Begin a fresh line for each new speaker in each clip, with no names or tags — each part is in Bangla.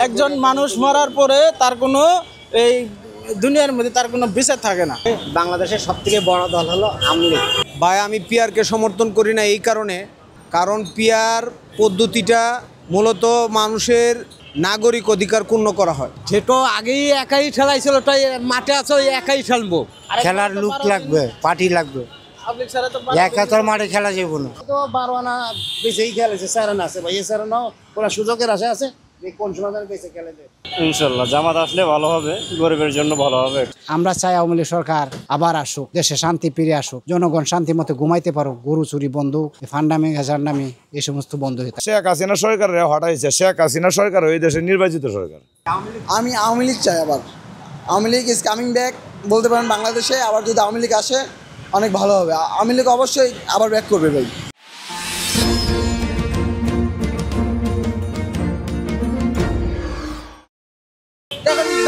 একজন মানুষ মরার পরে তার কোনো এই দুনিয়ার মধ্যে তার কোনো বিচার থাকে না।
বাংলাদেশের সবথেকে বড় দল হলো আওয়ামী লীগ।
ভাই আমি পিআরকে সমর্থন করি না এই কারণে, কারণ পিআর পদ্ধতিটা মূলত মানুষের নাগরিক অধিকার ক্ষুণ্ণ করা হয়।
যেটা আগেই একাই ঠেলাইছিল তাই মাঠে আছে একাই খেলবো।
খেলার লুক লাগবে, পার্টি লাগবে, একা তোর মাঠে খেলা যাবো না। তো 12 আনা বেশিই খেলেছে, 4 আনা আছে ভাই, 4 আনা ওরা সুযোগের আশা আছে কোন সময় বেঁচে খেলে দেয়।
ইনশাল্লাহ জামাত আসলে ভালো হবে, গরিবের জন্য ভালো হবে।
আমরা চাই আওয়ামী লীগ সরকার আবার আসুক, দেশে শান্তি ফিরে আসুক, জনগণ শান্তি মতো ঘুমাইতে পারো, গরু চুরি বন্ধ, ফান্ডামি হাজারনামি এই সমস্ত বন্ধ হইতে।
শেখ হাসিনা সরকারের হটাইছে, শেখ হাসিনা সরকার ওই দেশের নির্বাচিত সরকার।
আমি আওয়ামী লীগ চাই আবার। Awami League is coming back বলতে পারেন বাংলাদেশে। আবার যদি আওয়ামী লীগ আসে অনেক ভালো হবে। আওয়ামী লীগ অবশ্যই আবার ব্যাক করবে ভাই।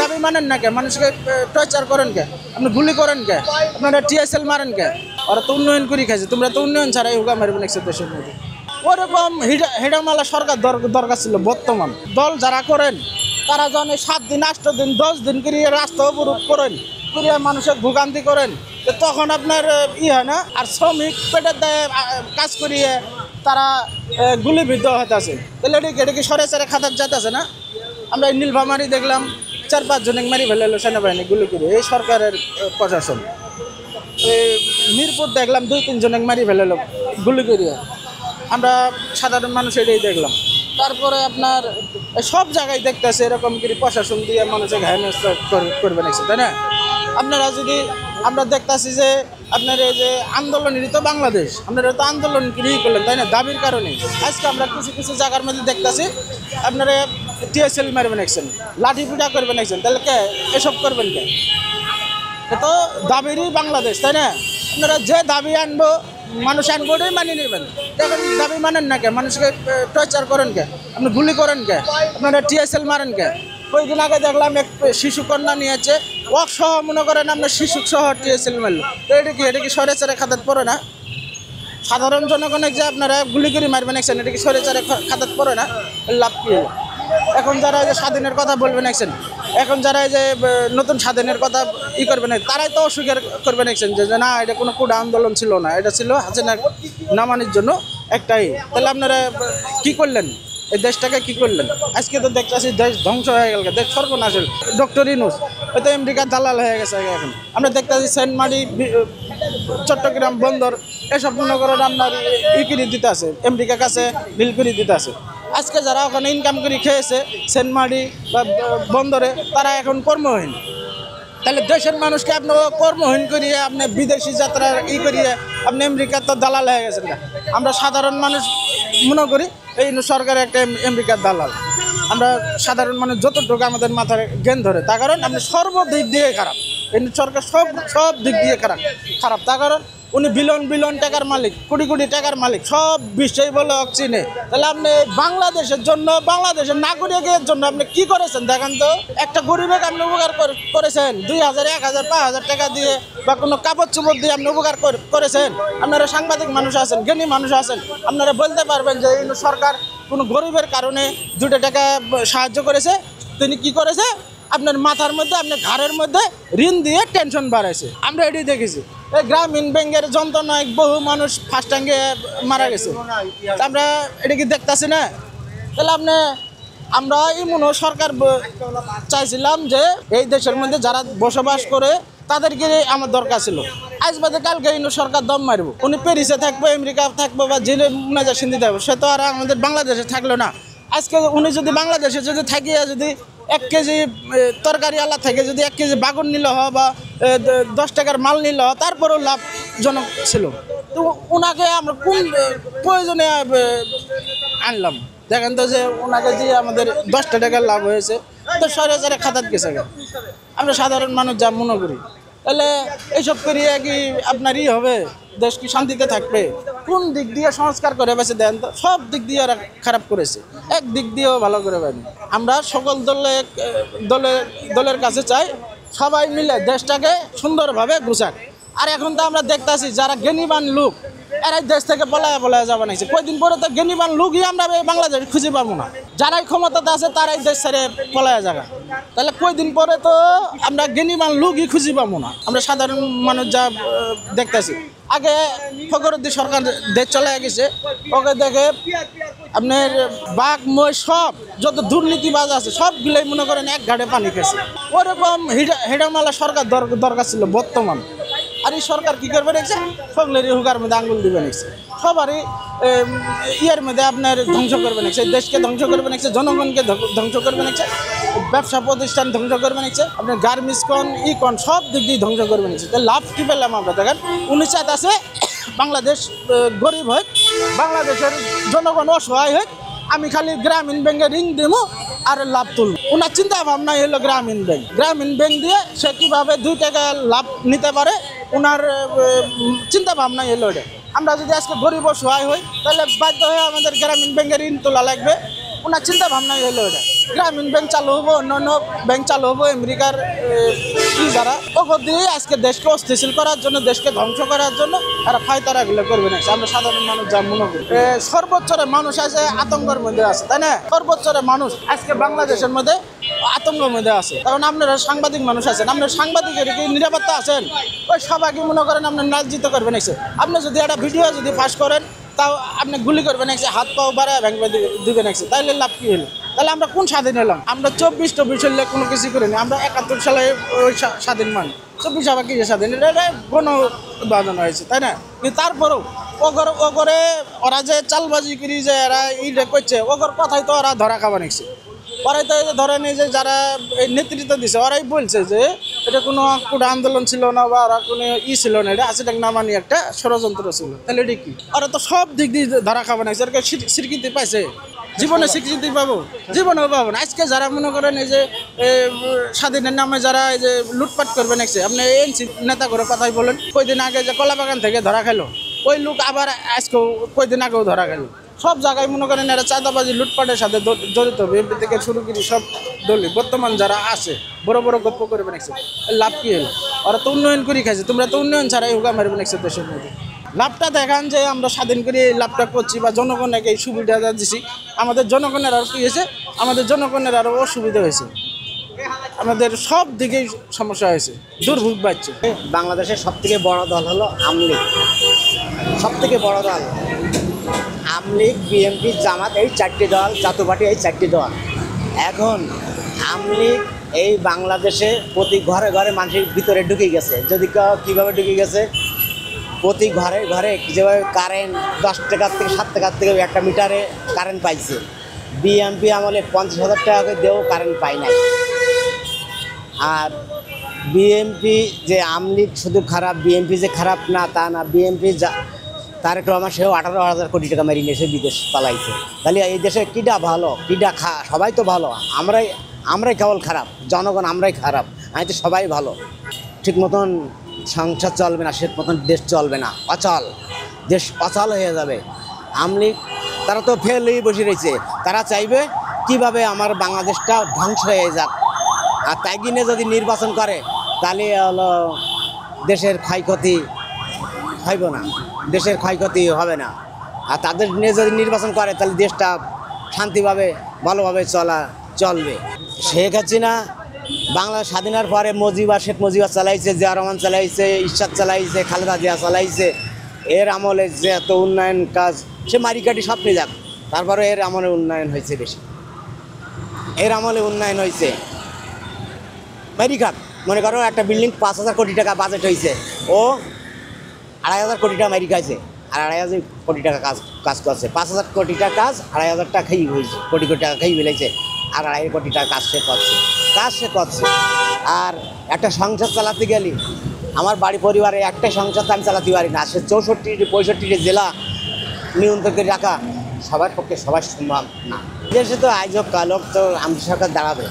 দাবি মানেন না কে? মানুষকে টর্চার করেন কে? আপনি গুলি করেন কে? আপনারা টিএসএল মারেন কে? ওরা তো উন্নয়ন করে খাইছে, তোমরা তো উন্নয়ন ছাড়া হুকা মারবেন একশো দেশের মধ্যে। ওরকম হেডামালা সরকার দরকার ছিল। বর্তমান দল যারা করেন তারা জানে 7 দিন 8 দিন 10 দিন করে রাস্তা অবরোধ করেন, করে মানুষের ভোগান্তি করেন, তখন আপনার হয় না। আর শ্রমিক পেটের দায়ে কাজ করিয়ে তারা গুলিবিদ্ধ হতেছে, তাহলে এটা কি সরে সরে খাতার যাইতেছে না? আমরা নীলফামারী দেখলাম 4-5 জনে মারি ফেলে সেনাবাহিনী গুলি করে, এই সরকারের প্রশাসন। মিরপুর দেখলাম 2-3 জনে মারি ফেলে গুলি করিয়ে, আমরা সাধারণ মানুষ এটাই দেখলাম। তারপরে আপনার সব জায়গায় দেখতেছে এরকম করে প্রশাসন দিয়ে মানুষের হেনস্থা করবে নাকি, তাই না? আপনারা যদি আমরা দেখতেছি যে আপনার এই যে আন্দোলনের তো বাংলাদেশ, আপনারা তো আন্দোলন করেই করলেন, তাই না? দাবির কারণে আজকে আমরা কিছু কিছু জায়গার মধ্যে দেখতেছি আপনারা টিএসএল মারবেন একছেন, লাঠি পিটা করবেন একছেন, তাহলে কে এসব করবেন কে? এ তো দাবিরই বাংলাদেশ, তাই না? আপনারা যে দাবি আনবো মানুষ আনবোটাই মানিয়ে নেবেন। এখন দাবি মানেন না কে? মানুষকে টর্চার করেন কে? আপনি গুলি করেন কে? আপনারা টিএসএল মারেন কে? কয়েকদিন আগে দেখলাম এক শিশু কন্যা নিয়েছে, ওয়াক সহ মনে করেন আপনার শিশু সহ টিএসএল মারলো, তো এটা কি সরে চরে খাতাত পড়ে না? সাধারণ জনগণের যে আপনারা গুলি করে মারবেন একছেন, এটা কি সরে চরে খাতাত পড়ে না? লাভ কি হলো? এখন যারা এই যে স্বাধীনের কথা বলবেন একছেন, এখন যারা এই যে নতুন স্বাধীনের কথা করবেন, তারাই তো অস্বীকার করবেন একছেন যে না, এটা কোনো কোটা আন্দোলন ছিল না, এটা ছিল হাসিনা নামানোর জন্য একটাই। তাহলে আপনারা কি করলেন? এই দেশটাকে কি করলেন? আজকে তো দেখতেছি দেশ ধ্বংস হয়ে গেল, দেশ সর্বনাশ হল। ডক্টর ইউনূস হয়তো আমেরিকার দালাল হয়ে গেছে। এখন আমরা দেখতেছি সেন্টমারি, চট্টগ্রাম বন্দর এসব মনে করেন আপনার করে দিতে আছে, আমেরিকার কাছে বিল করে দিতে আছে। আজকে যারা ওখানে ইনকাম করে খেয়েছে সেন্টমারি বা বন্দরে, তারা এখন কর্মহীন। তাহলে দেশের মানুষকে আপনি কর্মহীন করিয়ে আপনি বিদেশি যাত্রা করিয়ে আপনি আমেরিকার তো দালাল হয়ে গেছেন না। আমরা সাধারণ মানুষ মনে করি এই সরকারের একটা আমেরিকার দালাল। আমরা সাধারণ মানুষ যতটুকু আমাদের মাথার জ্ঞান ধরে, তার কারণ আপনি সর্বদিক দিয়ে খারাপ। এই সরকার সব দিক দিয়ে খারাপ, তার কারণ উনি বিলিয়ন টাকার মালিক, কোটি কোটি টাকার মালিক, সব বিশ্বেই বলে চিনে। তাহলে আপনি বাংলাদেশের জন্য, বাংলাদেশের নাগরিকের জন্য আপনি কি করেছেন দেখেন তো? একটা গরিবের আপনি উপকার করেছেন 2000, 1000, 5000 টাকা দিয়ে বা কোনো কাপড় চোপড় দিয়ে আপনি উপকার করেছেন? আপনারা সাংবাদিক মানুষ আছেন, জ্ঞানী মানুষ আছেন, আপনারা বলতে পারবেন যে এই সরকার কোনো গরিবের কারণে 2 টাকা সাহায্য করেছে। তিনি কি করেছে? আপনার মাথার মধ্যে, আপনার ঘাড়ের মধ্যে ঋণ দিয়ে টেনশন বাড়াইছে। আমরা এটাই দেখেছি। এই গ্রামীণ ব্যাংকের যন্ত্রণায় বহু মানুষ ফার্স্টাঙ্গে মারা গেছে। আমরা এটা কি দেখতেছি না? তাহলে আমরা এমন সরকার চাইছিলাম যে এই দেশের মধ্যে যারা বসবাস করে তাদেরকে আমার দরকার ছিল। আজ বাদে কালকে সরকার দম মারব, উনি প্যারিসে থাকবো, আমেরিকা থাকবো বা জেলে মেজা সিন্ধি থাকবো, সে তো আর আমাদের বাংলাদেশে থাকলো না। আজকে উনি যদি বাংলাদেশে যদি থাকিয়া যদি 1 কেজি তরকারি আলা থেকে যদি 1 কেজি বাগুন নিল বা 10 টাকার মাল নিল, তারপরেও লাভজনক ছিল। তো ওনাকে আমরা কোন প্রয়োজনে আনলাম দেখেন তো? যে ওনাকে দিয়ে আমাদের 10 টাকার লাভ হয়েছে, তো 1000 খাতাত গেছে। আমরা সাধারণ মানুষ যা মনে করি, তাহলে এইসব করিয়ে কি আপনার হবে? দেশ কি শান্তিতে থাকবে? কোন দিক দিয়ে সংস্কার করে বেছে দেন তো? সব দিক দিয়ে ওরা খারাপ করেছে, এক দিক দিয়েও ভালো করে পায়নি। আমরা সকল দলের কাছে চাই সবাই মিলে দেশটাকে সুন্দরভাবে গুছাক। আর এখন তো আমরা দেখতেছি যারা জ্ঞানীবান লোক, এরাই দেশ থেকে পলায় যাওয়া নাইছে। কয়েকদিন পরে তো জ্ঞানীবান লোকই আমরা বাংলাদেশে খুঁজে পাবো না। যারাই ক্ষমতাতে আছে তারাই দেশ ছেড়ে পলায় জায়গা, তাহলে কয়দিন পরে তো আমরা জ্ঞানীমান লোকই খুঁজি পাবো না। আমরা সাধারণ মানুষ যা দেখতেছি, আগে ফখরুদ্দিন সরকার দেশ চলে গেছে, ওকে দেখে আপনার বাঘ মই সব যত দুর্নীতিবাজ আছে সবগুলোই মনে করেন এক ঘাটে পানি খেয়েছে। ওরকম হেডামালা সরকার দরকার ছিল বর্তমান। আর এই সরকার কী করবে দেখছে, ফগলেরই হুকার মধ্যে আঙুল দিবে নিচ্ছে, সবারই ইয়ের মধ্যে আপনার ধ্বংস করবে নিচ্ছে, দেশকে ধ্বংস করবে নিচ্ছে, জনগণকে ধ্বংস করবে নিচ্ছে, ব্যবসা প্রতিষ্ঠান ধ্বংস করবে নিচ্ছে, আপনার গার্মেন্টস কন কন সব দিক দিয়ে ধ্বংস করবে নিচ্ছে। তাহলে লাভ কী পেলাম আমরা? দেখেন উনি চাইতেছে বাংলাদেশ গরিব হোক, বাংলাদেশের জনগণ অসহায় হোক, আমি খালি গ্রামীণ ব্যাংকে ঋণ দেবো আর লাভ তুলব। ওনার চিন্তা ভাবনা হলো গ্রামীণ ব্যাংক। গ্রামীণ ব্যাংক দিয়ে সে কীভাবে 2 টাকা লাভ নিতে পারে, ওনার চিন্তা ভাবনা হলো এটা। আমরা যদি আজকে গরিব অসহায় হই তাহলে বাধ্য হয়ে আমাদের গ্রামীণ ব্যাংকের ঋণ তোলা লাগবে। ওনার চিন্তা ভাবনা হলো এটা। গ্রামীণ ব্যাংক চালু হবো, অন্যান্য ব্যাংক চালু হবো, আমেরিকার যারা ওপর দিয়ে আজকে দেশকে অস্থিতিশীল করার জন্য, দেশকে ধ্বংস করার জন্য তারা ফায়তারাগুলো করবে না। আমরা সাধারণ মানুষ যা মনে করি, সর্বোচ্চরে মানুষ আছে আতঙ্কের মধ্যে আছে, তাই না? সর্বোচ্চরে মানুষ আজকে বাংলাদেশের মধ্যে আতঙ্কের মধ্যে আছে। কারণ আপনারা সাংবাদিক মানুষ আছেন, আপনার সাংবাদিকের কি নিরাপত্তা আছেন? ওই সবাইকে মনে করেন আপনার লাঞ্ছিত করবেন। আপনি যদি একটা ভিডিও যদি ফাঁস করেন তাও আপনি গুলি করবেন, হাত পাও বাড়ায় ভেঙে দিবেন, তাইলে লাভ কি হলো? তাহলে আমরা কোন স্বাধীন হলাম? আমরা 24 হলে কোনো কিছু করিনি। আমরা 71 সালে ওই স্বাধীন মানি, 24 আবার কি স্বাধীন? এটা গণবাধন হয়েছে, তাই না? কিন্তু তারপরেও ওগরে ওরা যে চালবাজি করি যে এরা ইটা করছে, ওগর কথাই তো ওরা ধরা খাওয়া নিচ্ছে। ওরাই তো ধরে নিয়ে যে যারা এই নেতৃত্ব দিচ্ছে ওরাই বলছে যে এটা কোনো আন্দোলন ছিল না বা ওরা কোনো ছিল না, এটা আছে নামানি একটা ষড়যন্ত্র ছিল। তাহলে এটা কি? ওরা তো সব দিক দিয়ে ধরা খাওয়া নিচ্ছে। ওরা স্বীকৃতি পাইছে? জীবনে স্বীকৃতি পাবো? জীবনেও পাবো না। আজকে যারা মনে করেন এই যে স্বাধীনের নামে যারা এই যে লুটপাট করবে নাকছে, আপনি এনসি নেতা করে কথাই বলেন, কয়দিন আগে যে কলাবাগান থেকে ধরা খেলো ওই লোক আবার আজকেও কয়দিন আগেও ধরা খেলো। সব জায়গায় মনে করেন এরা চাঁদাবাজি লুটপাটের সাথে জড়িত, বিএনপি থেকে শুরু করি সব দলই বর্তমান যারা আছে বড় বড় গল্প করে বানাইছে। লাভ কি হলো? ওরা তো উন্নয়ন করে খাইছে, তোমরা তো উন্নয়ন ছাড়াই হুকা মারি বানাইছে দেশের মধ্যে। লাভটা দেখান যে আমরা স্বাধীন করে এই লাভটা করছি বা জনগণকে এই সুবিধাটা দিছি, আমাদের জনগণের আরও কী হয়েছে? আমাদের জনগণের আরও অসুবিধা হয়েছে, আমাদের সব দিকেই সমস্যা হয়েছে, দুর্ভোগ বাড়ছে।
বাংলাদেশের সবথেকে বড় দল হলো আওয়ামী লীগ। সবথেকে বড় দল আওয়ামী লীগ, বিএনপি, জামাত, এই 4টি দল, জাতীয় পার্টি, এই 4টি দল। এখন আওয়ামী লীগ এই বাংলাদেশে প্রতি ঘরে ঘরে মানুষের ভিতরে ঢুকে গেছে। যদি কীভাবে ঢুকে গেছে, প্রতি ঘরে ঘরে যেভাবে কারেন্ট 10 টাকার থেকে 7 টাকার থেকে একটা মিটারে কারেন্ট পাইছে, বিএনপি আমলে 50,000 টাকা করে দিয়েও কারেন্ট পায় নাই। আর বিএনপি যে আওয়ামী লীগ শুধু খারাপ, বিএনপি যে খারাপ না তা না। বিএনপি তারেক রহমান সেও 18,000 কোটি টাকা মেরে নিয়েছে, বিদেশ পালাইছে। তাহলে এই দেশে কিডা ভালো, কিডা সবাই তো ভালো, আমরাই কেবল খারাপ, জনগণ আমরাই খারাপ। আমি তো সবাই ভালো। ঠিক মতন সংসার চলবে না, সে মতন দেশ চলবে না, অচল দেশ অচল হয়ে যাবে। আওয়ামী লীগ তারা তো ফেল হয়ে বসে রয়েছে, তারা চাইবে কিভাবে আমার বাংলাদেশটা ধ্বংস হয়ে যাক। আর তাই কিনে যদি নির্বাচন করে তাহলে হলো দেশের ক্ষয়ক্ষতি হইব না, দেশের ক্ষয়ক্ষতি হবে না। আর তাদের নিয়ে যদি নির্বাচন করে তাহলে দেশটা শান্তিভাবে ভালোভাবে চলবে। শেখ হাসিনা বাংলা স্বাধীনের পরে শেখ মুজিবুর চালাইছে, জিয়া রহমান চালাইছে, ইরশাদ চালাইছে, খালেদা জিয়া চালাইছে। এর আমলে যে এত উন্নয়ন কাজ, সে মারিকাটি সব নিয়ে যাক, তারপরে এর আমলে উন্নয়ন হয়েছে বেশি। এর আমলে উন্নয়ন হয়েছে মারিকাট। মনে করো একটা বিল্ডিং 5,000 কোটি টাকা বাজেট হয়েছে, ও 2,500 কোটি টাকা মারি খাইছে, আর 2,500 কোটি টাকা কাজ করছে। 5,000 কোটি টাকা কাজ, 2,500 টাকা খেয়ে হয়েছে, কোটি টাকা খেয়ে ফেলেছে, আর 2,500 কোটি টাকা কাজ সে করছে। আর একটা সংসার চালাতে গেলে, আমার বাড়ি পরিবারে একটাই সংসার তো আমি চালাতে পারি না। সে 64-65টি জেলা নিয়ন্ত্রণ করে রাখা সবার পক্ষে সবার সম্ভব না। দেশে তো আজ হোক কাল হোক তো আমলি সরকার দাঁড়াবে,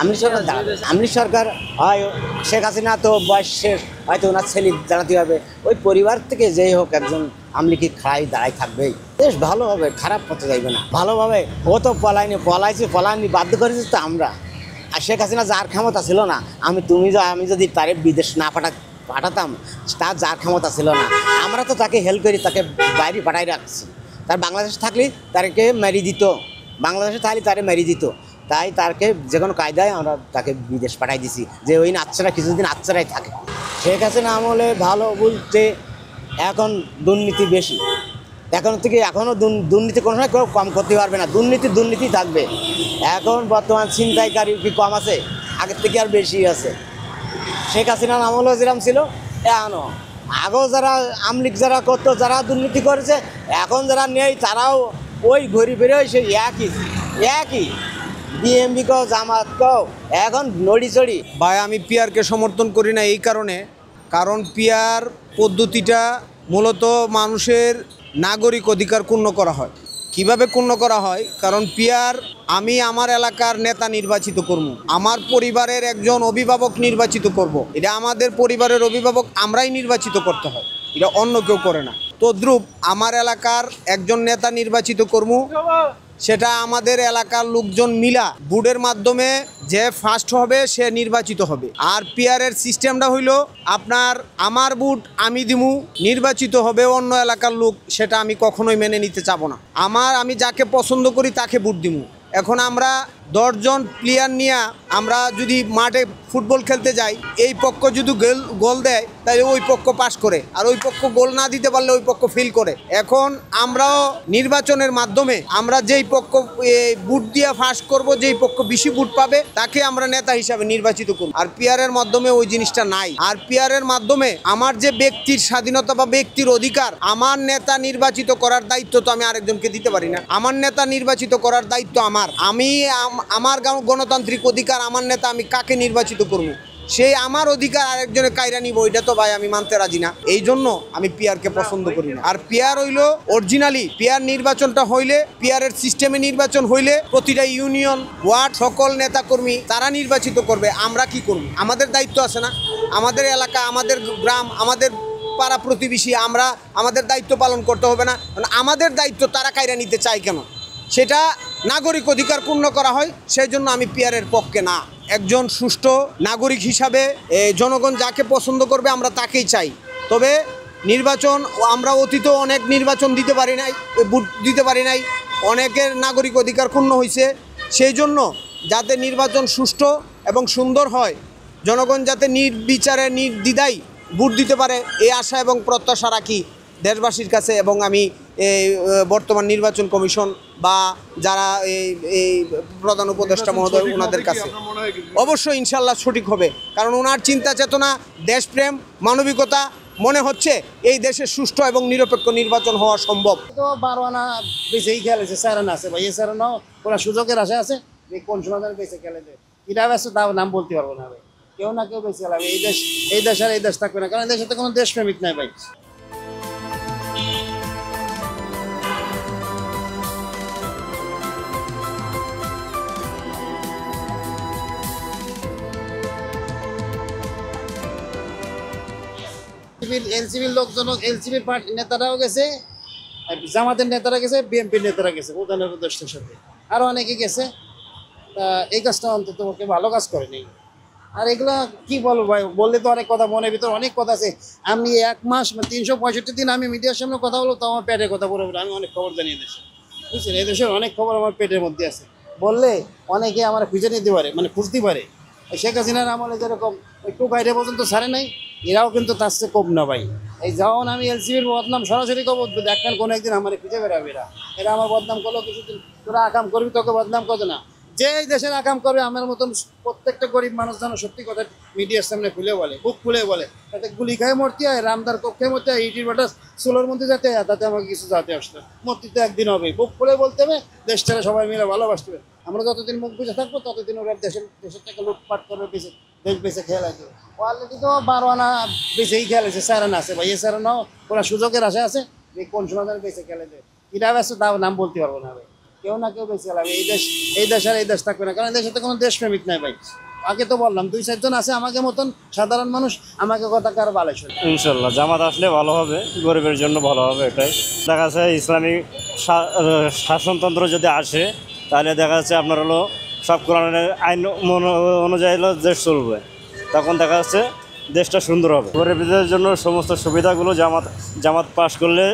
আমলি সরকার হয়। শেখ হাসিনা তো বয়স শেষ, হয়তো ওনার ছেলে দাঁড়াতে হবে। ওই পরিবার থেকে যেই হোক একজন আমলি কি দাঁড়াই থাকবেই, বেশ ভালো হবে, খারাপ পথে যাইবে না, ভালোভাবে। ও তো পলায়নি বাধ্য করেছি তো আমরা। আর শেখ হাসিনা যার ক্ষমতা ছিল না, আমি যদি তারে বিদেশ না পাঠাতাম, তার যার ক্ষমতা ছিল না। আমরা তো তাকে হেল্প করি, তাকে বাইরে পাঠাই রাখছি। তার বাংলাদেশ থাকলে তাকে মেরে দিত, বাংলাদেশে তাহলে তারে মেরে দিত, তাই তাকে যে কোনো কায়দায় আমরা তাকে বিদেশ পাঠাই দিছি যে ওই আচ্ছারা কিছুদিন আচ্ছারাই থাকে। শেখ হাসিনা আমলে ভালো বলতে এখন দুর্নীতি বেশি, এখনও দুর্নীতি কোনো সময় কেউ কম করতে পারবে না, দুর্নীতি থাকবে। এখন বর্তমান ছিনতাইকারী কি কম আছে? আগের থেকে আর বেশি আছে। শেখ হাসিনার আমলও যেরকম ছিল এখনও, আগেও যারা আমলিগ যারা করতো, যারা দুর্নীতি করেছে, এখন যারা নেই তারাও ওই ঘড়ি বেরোয় সেই একই বিএমপি কও জামাত কও এখন নড়ি চড়ি।
ভাই আমি পিয়ারকে সমর্থন করি না এই কারণে, কারণ পিয়ার পদ্ধতিটা মূলত মানুষের নাগরিক অধিকার ক্ষুণ্ণ করা হয়। কিভাবে ক্ষুণ্ণ করা হয়? কারণ পিয়ার আমি আমার এলাকার নেতা নির্বাচিত করব, আমার পরিবারের একজন অভিভাবক নির্বাচিত করব, এটা আমাদের পরিবারের অভিভাবক আমরাই নির্বাচিত করতে হয়, এটা অন্য কেউ করে না। তদ্রূপ আমার এলাকার একজন নেতা নির্বাচিত করব, সেটা আমাদের এলাকার লোকজন মিলা বুটের মাধ্যমে যে ফার্স্ট হবে সে নির্বাচিত হবে। আর পিয়ারের সিস্টেমটা হইল আপনার আমার বুট আমি দিমু, নির্বাচিত হবে অন্য এলাকার লোক, সেটা আমি কখনোই মেনে নিতে চাবো না। আমি যাকে পছন্দ করি তাকে বুট দিমু। এখন আমরা 10 জন প্লেয়ার নিয়ে আমরা যদি মাঠে ফুটবল খেলতে যাই, এই পক্ষ যদি গোল দেয় তাহলে ওই পক্ষ পাস করে, আর ওই পক্ষ গোল না দিতে পারলে ওই পক্ষ ফেল করে। এখন আমরাও নির্বাচনের মাধ্যমে আমরা যেই পক্ষ বুট দিয়ে ফাঁস করব, যেই পক্ষ বেশি বুট পাবে তাকে আমরা নেতা হিসাবে নির্বাচিত করব। আর পিয়ারের মাধ্যমে ওই জিনিসটা নাই। আর পিয়ারের মাধ্যমে আমার যে ব্যক্তির স্বাধীনতা বা ব্যক্তির অধিকার, আমার নেতা নির্বাচিত করার দায়িত্ব তো আমি আরেকজনকে দিতে পারি না। আমার নেতা নির্বাচিত করার দায়িত্ব আমার গণতান্ত্রিক অধিকার, আমার নেতা আমি কাকে নির্বাচিত করব, সেই আমার অধিকার আরেকজনের কায়রা নিব, এটা তো ভাই আমি মানতে রাজি না। এই জন্য আমি পিয়ারকে পছন্দ করি না। আর পিয়ার হইল অরিজিনালি পিয়ার নির্বাচনটা হইলে, পিয়ারের সিস্টেমে নির্বাচন হইলে প্রতিটা ইউনিয়ন ওয়ার্ড সকল নেতাকর্মী তারা নির্বাচিত করবে। আমরা কি করব? আমাদের দায়িত্ব আছে না, আমাদের এলাকা, আমাদের গ্রাম, আমাদের পাড়া প্রতিবেশী, আমাদের দায়িত্ব পালন করতে হবে না? আমাদের দায়িত্ব তারা কায়রা নিতে চায় কেন? সেটা নাগরিক অধিকার পূর্ণ করা হয়, সেই জন্য আমি পিয়ারের পক্ষে না। একজন সুষ্ঠু নাগরিক হিসাবে জনগণ যাকে পছন্দ করবে আমরা তাকেই চাই। তবে নির্বাচন, আমরা অতীত অনেক নির্বাচন দিতে পারি নাই, ভোট দিতে পারি নাই, অনেকের নাগরিক অধিকার ক্ষুণ্ণ হয়েছে। সেই জন্য যাতে নির্বাচন সুষ্ঠু এবং সুন্দর হয়, জনগণ যাতে নির্বিচারে নির্দ্বিধায় ভোট দিতে পারে, এই আশা এবং প্রত্যাশা রাখি দেশবাসীর কাছে। এবং আমি বর্তমান নির্বাচন কমিশন বা যারা এই প্রধান উপদেষ্টা মহোদয় ওনাদের কাছে অবশ্যই ইনশাল্লাহ সঠিক হবে, কারণ ওনার চিন্তা চেতনা, দেশপ্রেম, মানবিকতা মনে হচ্ছে এই দেশে সুষ্ঠু এবং নিরপেক্ষ নির্বাচন হওয়া সম্ভব।
তো 12 আনা বেঁচেই খেলেছে, 4 আনা আছে ভাই, এই 4 আনাও ওরা সুযোগের আশা আছে যে কোন সময় বেঁচে খেলেছে, কিটা ব্যস্ত তাও নাম বলতে পারবো না ভাই। কেউ না কেউ বেঁচে খেলাবে, এই দেশ আর এই দেশ থাকবে না, কারণ এই দেশে তো কোনো দেশপ্রেমিক নাই ভাই। এনসিপির লোকজন, এনসিপির নেতারাও গেছে, জামাতের নেতারা গেছে, বিএনপির নেতারা গেছে প্রধান উপদেষ্টার সাথে, আরও অনেকে গেছে। তা এই কাজটা অন্তত ওকে ভালো কাজ করেনি। আর এগুলো কি বলবো ভাই, বললে তো অনেক কথা, মনের ভিতরে অনেক কথা আছে। আমি 1 মাস 365 দিন আমি মিডিয়ার সামনে কথা বলবো, তো আমার পেটের কথা বলে আমি অনেক খবর জানি দেশে, বুঝছেন? এই দেশের অনেক খবর আমার পেটের মধ্যে আছে, বললে অনেকে আমার খুঁজে নিতে পারে, মানে খুঁজতে পারে। শেখ হাসিনার আমলে যেরকম একটু বাইরে পর্যন্ত ছাড়ে নাই, এরাও কিন্তু তার চেয়ে কম না ভাই। এই যখন আমি এলসিবির বদনাম সরাসরি খবর দেখবেন, কোনো একদিন আমার খুঁজে বেড়াবে এরা আমার বদনাম করলো, কিছুদিন তোরা আকাম করবি, তোকে বদনাম করবে না। যে এই দেশের আকাম করবে, আমার মতন প্রত্যেকটা গরিব মানুষ যেন সত্যি কথা মিডিয়ার সামনে খুলে বলে, বুক খুলে বলে, তাতে গুলি খায় মরতে হয়, রামদার কক্ষে মরতে হয়, ইটির বাটা সোলোর মধ্যে যেতে হয়, তাতে আমাকে কিছু যাতে আসতে মরতে তো একদিন হবে। বুক খুলে বলতে হবে, দেশটারে সবাই মিলে ভালোবাসতে হবে। আমরা যতদিন মুখ বুঝে থাকবো ততদিন ওরা দেশের টাকা লুটপাট করবে, দেশ বেঁচে খেয়াল আছে। অলরেডি তো 12 আনা বেঁচেই খেলেছে, 4 আনা আছে ভাই, এই 4 আনাও ওরা সুযোগের আশা আছে যে কোন সময় বেঁচে খেলেছে, কিটা ব্যস্ত তাও নাম বলতে পারবো না ভাই। কেউ না কেউ বেঁচে খেলাবে, এই দেশ আর এই দেশ থাকবে না, কারণ এই দেশে তো কোনো দেশপ্রেমিক নাই ভাই। আগে তো বললাম 2-4 জন আছে আমাকে মতন সাধারণ মানুষ, আমাকে কথা কার ভালো শোনে।
ইনশাল্লাহ জামাত আসলে ভালো হবে, গরিবের জন্য ভালো হবে। এটাই দেখা যাচ্ছে ইসলামিক শাসনতন্ত্র যদি আসে, তাহলে দেখা যাচ্ছে আপনার হলো সব কোরআনের আইন অনুযায়ী হলো দেশ চলবে, তখন দেখা যাচ্ছে দেশটা সুন্দর হবে। গরিবদের জন্য সমস্ত সুবিধাগুলো জামাত পাস করলে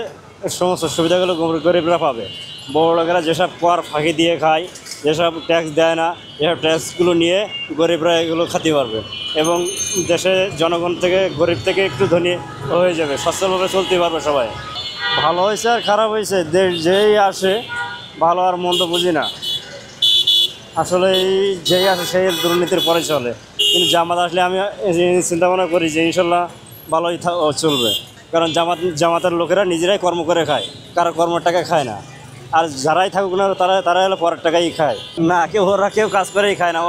সমস্ত সুবিধাগুলো গরিবরা পাবে। বড় লোকেরা যেসব কর ফাঁকি দিয়ে খায়, যেসব ট্যাক্স দেয় না, এসব ট্যাক্সগুলো নিয়ে গরিবরা এগুলো খেতে পারবে এবং দেশে জনগণ থেকে গরিব থেকে একটু ধনী হয়ে যাবে, সচ্ছলভাবে চলতে পারবে সবাই। ভালো হয়েছে আর খারাপ হয়েছে, দেশ যেই আসে ভালো আর মন্দ বুঝি না, আসলে যেই আসে সেই দুর্নীতির পরে চলে। কিন্তু জামাত আসলে আমি চিন্তা ভাবনা করি যে ইনশাল্লাহ ভালোই চলবে, কারণ জামাতের লোকেরা নিজেরাই কর্ম করে খায়, কারো কর্মের টাকা খায় না। আর যারাই থাকুক না তারা হলো পরের টাকাই খায় না, কেউ কাজ করেই খায় না,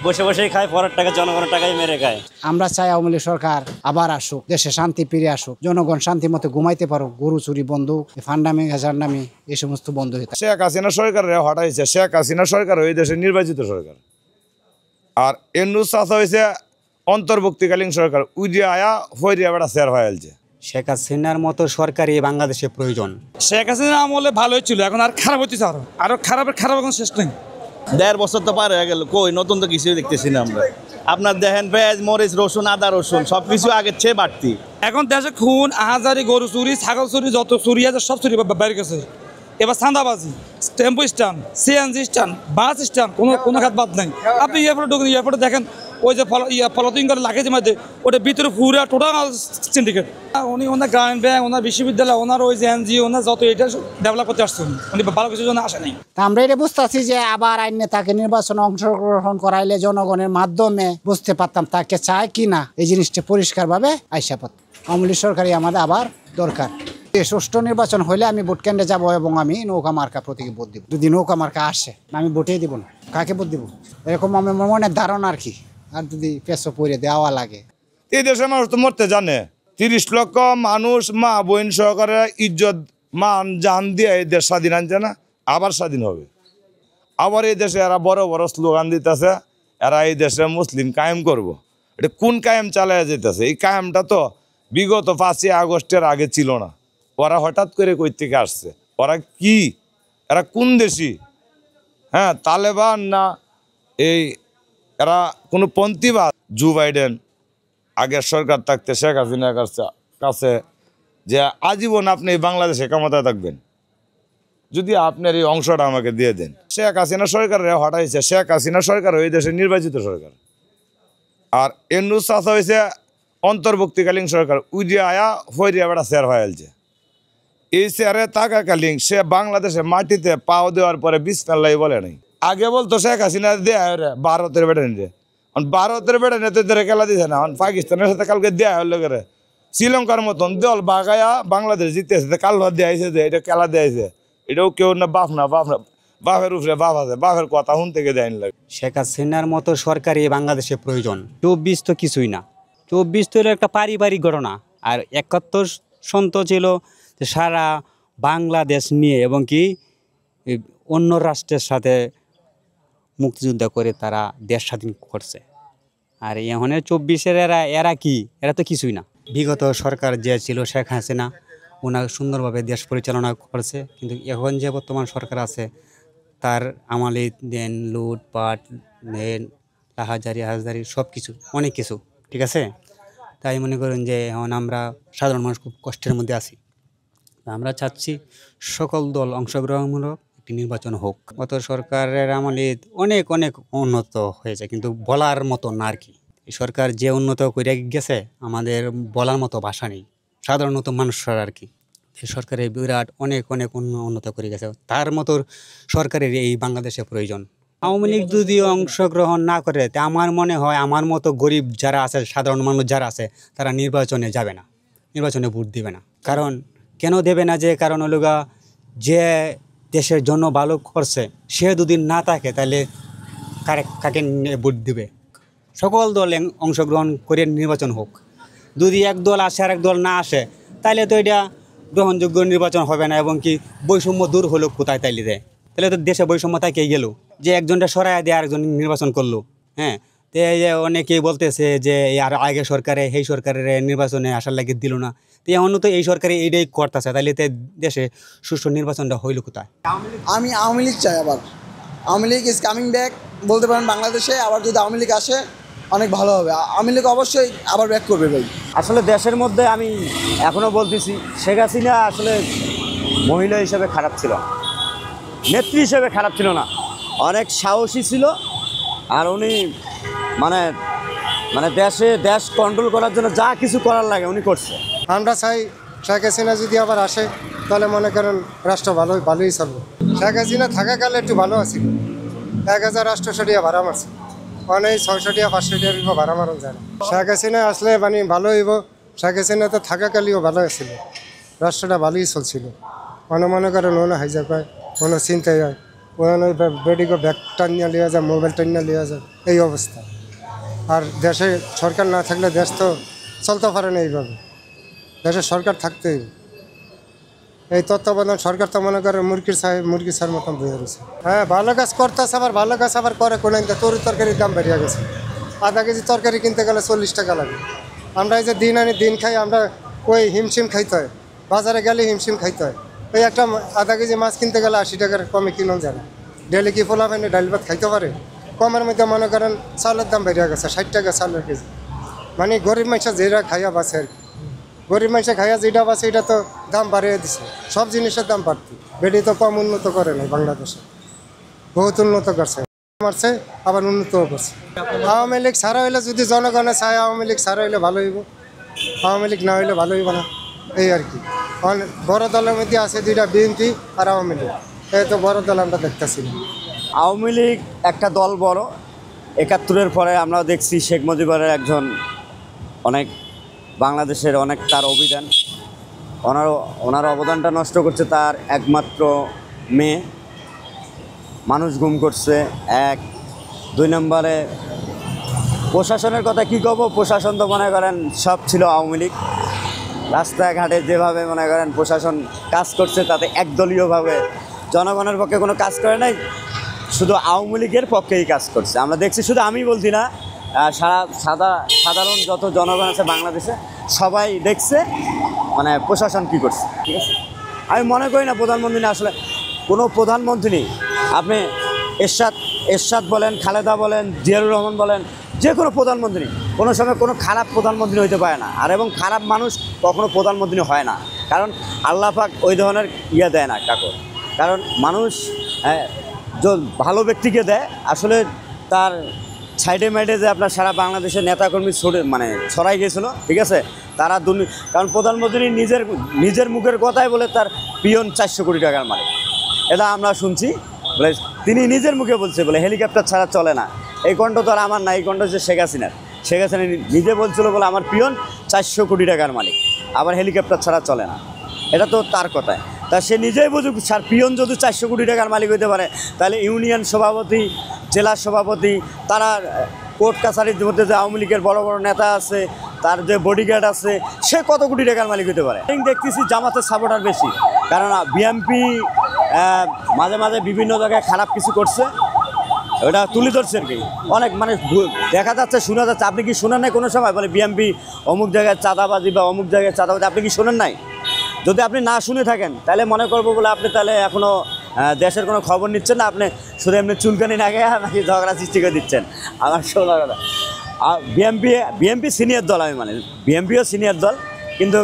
বসে বসেই খায়, পরের টাকা জনগণের টাকাই মেরে খায়।
আমরা চাই আওয়ামী লীগ সরকার আবার আসুক, দেশে শান্তি ফিরে আসুক, জনগণ শান্তি মতো ঘুমাইতে পারো, গরু চুরি বন্ধ, ফান্ডামি হাজারনামি এই সমস্ত বন্ধ হইতে।
শেখ হাসিনা সরকারে হটাইছে, শেখ হাসিনা সরকার ওই দেশের নির্বাচিত সরকার, আর এন্নুস চাষা হয়েছে অন্তর্বর্তীকালীন সরকার, উইডিয়া আয়া ফরিয়া বেড়া শেয়ার হয়ে আলছে।
শেখ হাসিনার মতো সরকারই বাংলাদেশে প্রয়োজন।
শেখ হাসিনা আমলে ভালোই ছিল, এখন আর খারাপ হচ্ছে, আরো খারাপ এখন শেষ নেই।
1.5 বছর তো পার হয়ে গেল, কই নতুন তো কিছুই দেখতেছি না আমরা। আপনার দেখেন পেঁয়াজ মরিচ রসুন আদা রসুন সব কিছু আগের চেয়ে বাড়তি।
এখন দেশে খুন, আহাজারি, গরু চুরি, ছাগল চুরি, যত চুরি আছে সব চুরি বেড়ে গেছে। এবার চাঁদাবাজি, tempo stand, CNG stand, bus stand, কোনো খাত বাদ নাই। আপনি এয়ারপোর্টে ঢুকুন, এয়ারপোর্টে দেখেন ওই যে পলিথিন করে লাগিয়েছে মধ্যে, ওটা ভিতরে পুরা টোটাল সিন্ডিকেট। উনি ওনার গ্রামীণ ব্যাংক, ওনার বিশ্ববিদ্যালয়, ওনার ওই যে এনজিও, ওনার যত এটা ডেভেলপ করতে আসছেন, উনি ভালো কিছুর জন্য আসে নাই।
তা আমরা এটা বুঝতেছি যে আবার আইন নেতাকে নির্বাচনে অংশগ্রহণ করাইলে জনগণের মাধ্যমে বুঝতে পারতাম তাকে চায় কি না, এই জিনিসটা পরিষ্কারভাবে আইসা পড়ত। আওয়ামী লীগ সরকারই আমাদের আবার দরকার। সুষ্ঠু নির্বাচন হলে আমি ভোট কেন্দ্রে যাবো এবং আমি নৌকা মার্কা প্রতীকে ভোট দিব। যদি নৌকা মার্কা আসে আমি ভোটেই দিব না, কাকে ভোট দিব এরকম আমার মনের ধারণা আর কি। আর যদি পেছো পরে দেওয়া লাগে,
এই দেশের মানুষ তো মরতে জানে। 30 লক্ষ মানুষ মা বোন সহকারে ইজ্জত মান জান দিয়ে এই দেশ স্বাধীন আনছে না, আবার স্বাধীন হবে। আবার এই দেশে এরা বড় বড় স্লোগান দিতেছে, এরা এই দেশে মুসলিম কায়েম করব। এটা কোন কায়েম চালায় যেতেছে? এই কায়েমটা তো বিগত 5ই আগস্টের আগে ছিল না। ওরা হঠাৎ করে কই থেকে আসছে? ওরা কি, এরা কোন দেশি? হ্যাঁ, তালেবান না এই এরা কোনো পন্থীবাদ? জো বাইডেন আগের সরকার থাকতে শেখ হাসিনার কাছে যে আজীবন আপনি বাংলাদেশে ক্ষমতায় থাকবেন, যদি আপনার এই অংশটা আমাকে দিয়ে দেন। শেখ হাসিনা সরকারে হটাইছে, শেখ হাসিনা সরকার ওই দেশের নির্বাচিত সরকার, আর এন্নুস চাষা হয়েছে অন্তর্বর্তীকালীন সরকার, উইডিয়া আয়া ফরিয়া বেড়া শেয়ার হয়ে আলছে। এই শেয়ারে থাকাকালীন সে বাংলাদেশে মাটিতে পাও দেওয়ার পরে বিসমিল্লাহ বলে নাই। আগে বলতো শেখ হাসিনা দেয়া রে ভারতের বেটা নিতে, ভারতের বেটা নিতে ধরে খেলা দিছে না, পাকিস্তানের সাথে কালকে দেয়া হলো করে শ্রীলঙ্কার মতন দল বাগায়া বাংলাদেশ জিতেছে, কাল দেয়াইছে যে এটা খেলা দেয়াইছে, এটাও কেউ না বাপ না বাপের উপরে বাপ আছে, বাপের কথা শুন থেকে দেয়নি লাগে।
শেখ হাসিনার মতো সরকারই বাংলাদেশে প্রয়োজন। 24 তো কিছুই না, 24 তো একটা পারিবারিক ঘটনা। আর 71 সন্ত ছিল সারা বাংলাদেশ নিয়ে এবং কি অন্য রাষ্ট্রের সাথে মুক্তিযুদ্ধ করে তারা দেশ স্বাধীন করছে। আর এখন 24-এর এরা কি, এরা তো কিছুই না। বিগত সরকার যে ছিল শেখ হাসিনা, ওনার সুন্দরভাবে দেশ পরিচালনা করছে, কিন্তু এখন যে বর্তমান সরকার আছে তার আমলে দেন লুটপাট দেন হাজারি সব কিছু অনেক কিছু, ঠিক আছে। তাই মনে করেন যে এখন আমরা সাধারণ মানুষ খুব কষ্টের মধ্যে আছি। আমরা চাচ্ছি সকল দল অংশগ্রহণমূলক একটি নির্বাচন হোক। গত সরকারের আমলে অনেক উন্নত হয়েছে, কিন্তু বলার মতো না আর কি। এই সরকার যে উন্নত করে গেছে আমাদের বলার মতো ভাষা নেই, সাধারণত মানুষরা আর কি। এই সরকারের বিরাট অনেক উন্নত করে গেছে, তার মতো সরকারের এই বাংলাদেশে প্রয়োজন। আওয়ামী লীগ যদি অংশগ্রহণ না করে, তা আমার মনে হয় আমার মতো গরিব যারা আছে, সাধারণ মানুষ যারা আছে, তারা নির্বাচনে যাবে না, নির্বাচনে ভোট দিবে না। কেন দেবে না? যে কারণ হলো যে দেশের জন্য ভালো করছে সে দুদিন না থাকে, তাহলে কাকে ভোট দিবে? সকল দল অংশগ্রহণ করে নির্বাচন হোক। যদি এক দল আসে আর এক দল না আসে, তাহলে তো এটা গ্রহণযোগ্য নির্বাচন হবে না। এবং কি বৈষম্য দূর হলো কোথায়? তাহলে তো দেশে বৈষম্য তাকেই গেল, যে একজনটা সরাই দিয়ে আরেকজন নির্বাচন করলো। হ্যাঁ, তো অনেকেই বলতেছে যে আর আগে সরকারে এই সরকারের নির্বাচনে আসার লাগে দিল না, তো এখন তো এই সরকারে এইটাই করতেছে, তাহলে তো দেশে সুষ্ঠু নির্বাচনটা হইল কোথায়?
আমি আওয়ামী লীগ চাই আবার। Awami League is coming back বলতে পারেন বাংলাদেশে। আবার যদি আওয়ামী লীগ আসে অনেক ভালো হবে। আওয়ামী লীগ অবশ্যই আবার ব্যাক করবে ভাই।
আসলে দেশের মধ্যে আমি এখনও বলতেছি শেখ হাসিনা আসলে মহিলা হিসেবে খারাপ ছিল,
নেত্রী হিসেবে খারাপ ছিল না, অনেক সাহসী ছিল। আর উনি মানে মানে দেশ কন্ট্রোল করার জন্য যা কিছু করার লাগে উনি করছে।
আমরা চাই শেখ হাসিনা যদি আবার আসে তাহলে মনে করেন রাষ্ট্র ভালোই চলবে। শেখ হাসিনা থাকাকালে একটু ভালো আছিল, 1000 টাকা ভাড়া মারছে, অনেক 600 টাকা 500 টাকা ভাড়া মারণ যায় না। শেখ হাসিনা আসলে মানে ভালো হইব। শেখ হাসিনা তো থাকাকালেও ভালো ছিল, রাষ্ট্রটা ভালোই চলছিল। মনে করেন ওনা হাইজা পায়, কোনো চিন্তাই হয়, ওখানে বেডিকে ব্যাগ টানিয়ে নেওয়া যায়, মোবাইল টানিয়ে নেওয়া যায়, এই অবস্থা। আর দেশে সরকার না থাকলে দেশ তো চলতে পারে না এইভাবে, দেশে সরকার থাকতেই। এই তত্ত্বাবধান সরকার তো মনে করে মুরগি ছাড় মতন বয়ে রয়েছে। হ্যাঁ, ভালো কাজ করতেছে, আবার ভালো কাজ আবার করে কোন তরকারির দাম বেরিয়ে গেছে। আধা কেজি তরকারি কিনতে গেলে 40 টাকা লাগে। আমরা এই যে দিন আনি দিন খাই, আমরা ওই হিমশিম খাইতে হয়, বাজারে গেলে হিমশিম খাইতে হয়। ওই একটা আধা কেজি মাছ কিনতে গেলে 80 টাকার কমে কিনো যায় না। ডেলি কি পোলা পাইনি ডাল ভাত খাইতে পারে? কমের মধ্যে মনে করেন চাউলের দাম বেরিয়ে গেছে, 60 টাকা চাউলের কেজি। মানে গরিব মানুষ যেটা খাইয়া বাঁচে আর কি, গরিব মানুষে খাইয়া যেটা বাঁচে এটা তো দাম বাড়িয়ে দিছে, সব জিনিসের দাম বাড়তি। বেডি তো কম উন্নত করে নাই, বাংলাদেশে বহুত উন্নত করছে, মারছে আবার উন্নতও করছে। আওয়ামী লীগ ছাড়া হইলে যদি জনগণে চায় আওয়ামী লীগ ছাড়া হইলে ভালো হইব, আওয়ামী লীগ না হইলে ভালো হইব না, এই আর কি। বড় দলের মধ্যে আছে দুইটা, বিএনপি আর আওয়ামী লীগ। এই তো বড় দল আমরা দেখতেছি না।
আওয়ামী লীগ একটা দল বড়, 71-এর পরে আমরা দেখছি শেখ মুজিবের একজন অনেক বাংলাদেশের অনেক তার অভিযান, ওনার অবদানটা নষ্ট করছে তার একমাত্র মেয়ে, মানুষ গুম করছে। 2 নম্বরে প্রশাসনের কথা কী কব, প্রশাসন তো মনে করেন সব ছিল আওয়ামী লীগ। রাস্তাঘাটে যেভাবে মনে করেন প্রশাসন কাজ করছে তাতে একদলীয়ভাবে জনগণের পক্ষে কোনো কাজ করে নাই, শুধু আওয়ামী লীগের পক্ষেই কাজ করছে। আমরা দেখছি, শুধু আমি বলছি না, সাধারণ যত জনগণ আছে বাংলাদেশে সবাই দেখছে মানে প্রশাসন কী করছে। ঠিক আছে, আমি মনে করি না প্রধানমন্ত্রী না, আসলে কোনো প্রধানমন্ত্রী আপনি এরশাদ বলেন, খালেদা বলেন, জিয়াউর রহমান বলেন, যে কোনো প্রধানমন্ত্রী কোনো সময় কোনো খারাপ প্রধানমন্ত্রী হইতে পারে না। আর এবং খারাপ মানুষ কখনো প্রধানমন্ত্রী হয় না, কারণ আল্লাহ পাক ওই ধরনের দেয় না কাকু। কারণ মানুষ ভালো ব্যক্তিকে দেয়, আসলে তার সাইডে মাইডে যে আপনার সারা বাংলাদেশের নেতাকর্মী ছড়াই গিয়েছিল, ঠিক আছে, তারা কারণ প্রধানমন্ত্রী নিজের মুখের কথাই বলে তার পিয়ন 400 কোটি টাকার মালিক, এটা আমরা শুনছি। বলে তিনি নিজের মুখে বলছে বলে হেলিকপ্টার ছাড়া চলে না। এই কণ্ঠ তো আর আমার না, এই কণ্ঠ হচ্ছে শেখ হাসিনা নিজে বলছিল বলে আমার পিয়ন 400 কোটি টাকার মালিক, আবার হেলিকপ্টার ছাড়া চলে না, এটা তো তার কথায়। তা সে নিজেই বুঝুক, পিয়ন যদি 400 কোটি টাকার মালিক হইতে পারে, তাহলে ইউনিয়ন সভাপতি, জেলা সভাপতি, তারা কোর্ট কাছারির মধ্যে যে আওয়ামী লীগের বড় বড় নেতা আছে, তার যে বডিগার্ড আছে, সে কত কোটি টাকার মালিক হতে পারে। দেখতেছি জামাতের সাপোর্টার বেশি, কারণ বিএনপি মাঝে মাঝে বিভিন্ন জায়গায় খারাপ কিছু করছে, ওটা তুলে ধরছে আর কি। অনেক দেখা যাচ্ছে, শোনা যাচ্ছে। আপনি কি শোনেন নাই কোনো সময় বলে বিএনপি অমুক জায়গায় চাঁদাবাজি বা অমুক জায়গায় চাঁদাবাজি? আপনি কি শোনেন নাই? যদি আপনি না শুনে থাকেন তাহলে মনে করবো বলে আপনি তাহলে এখনও দেশের কোনো খবর নিচ্ছেন না, আপনি শুধু এমনি চুলকানি না গিয়ে নাকি ঝগড়া সৃষ্টি করে দিচ্ছেন। আমার শোনা কথা, বিএনপি সিনিয়র দল, আমি বিএনপিও সিনিয়র দল, কিন্তু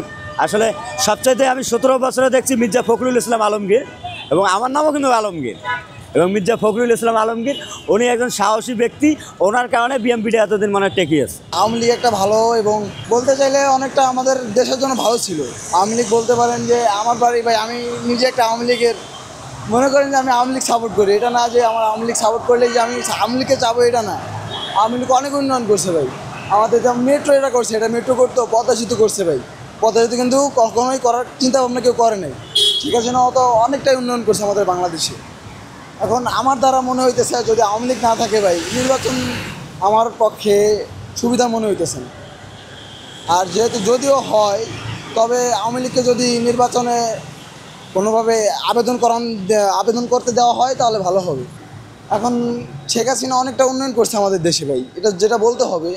আসলে সবচাইতে আমি 17 বছরে দেখছি মির্জা ফখরুল ইসলাম আলমগীর, এবং আমার নামও কিন্তু আলমগীর, এবং মির্জা ফখরুল ইসলাম আলমগীর উনি একজন সাহসী ব্যক্তি, ওনার কারণে বিএনপিটা এতদিন টেকিয়েছে।
আওয়ামী লীগ একটা ভালো, এবং বলতে চাইলে অনেকটা আমাদের দেশের জন্য ভালো ছিল। আওয়ামী লীগ বলতে পারেন যে আমার বাড়ি ভাই, আমি নিজে একটা আওয়ামী লীগের, মনে করেন যে আমি আওয়ামী লীগ সাপোর্ট করি, এটা না যে আমার আওয়ামী লীগ সাপোর্ট করলেই যে আমি আওয়ামী লীগকে যাবো, এটা না। আওয়ামী লীগ অনেক উন্নয়ন করছে ভাই, আমাদের যেমন মেট্রো এটা করছে, এটা মেট্রো করতো, পদ্মা সেতু করছে ভাই, পদ্মা সেতু কিন্তু কখনোই করার চিন্তা ভাবনা কেউ করে নাই, ঠিক আছে না, অত অনেকটাই উন্নয়ন করছে আমাদের বাংলাদেশে। এখন আমার দ্বারা মনে হইতেছে যদি আওয়ামী লীগ না থাকে ভাই, নির্বাচন আমার পক্ষে সুবিধা মনে হইতেছে না। আর যেহেতু যদিও হয়, তবে আওয়ামী লীগকে যদি নির্বাচনে কোনোভাবে আবেদন করতে দেওয়া হয় তাহলে ভালো হবে। এখন শেখ হাসিনা অনেকটা উন্নয়ন করছে আমাদের দেশে ভাই, এটা যেটা বলতে হবে,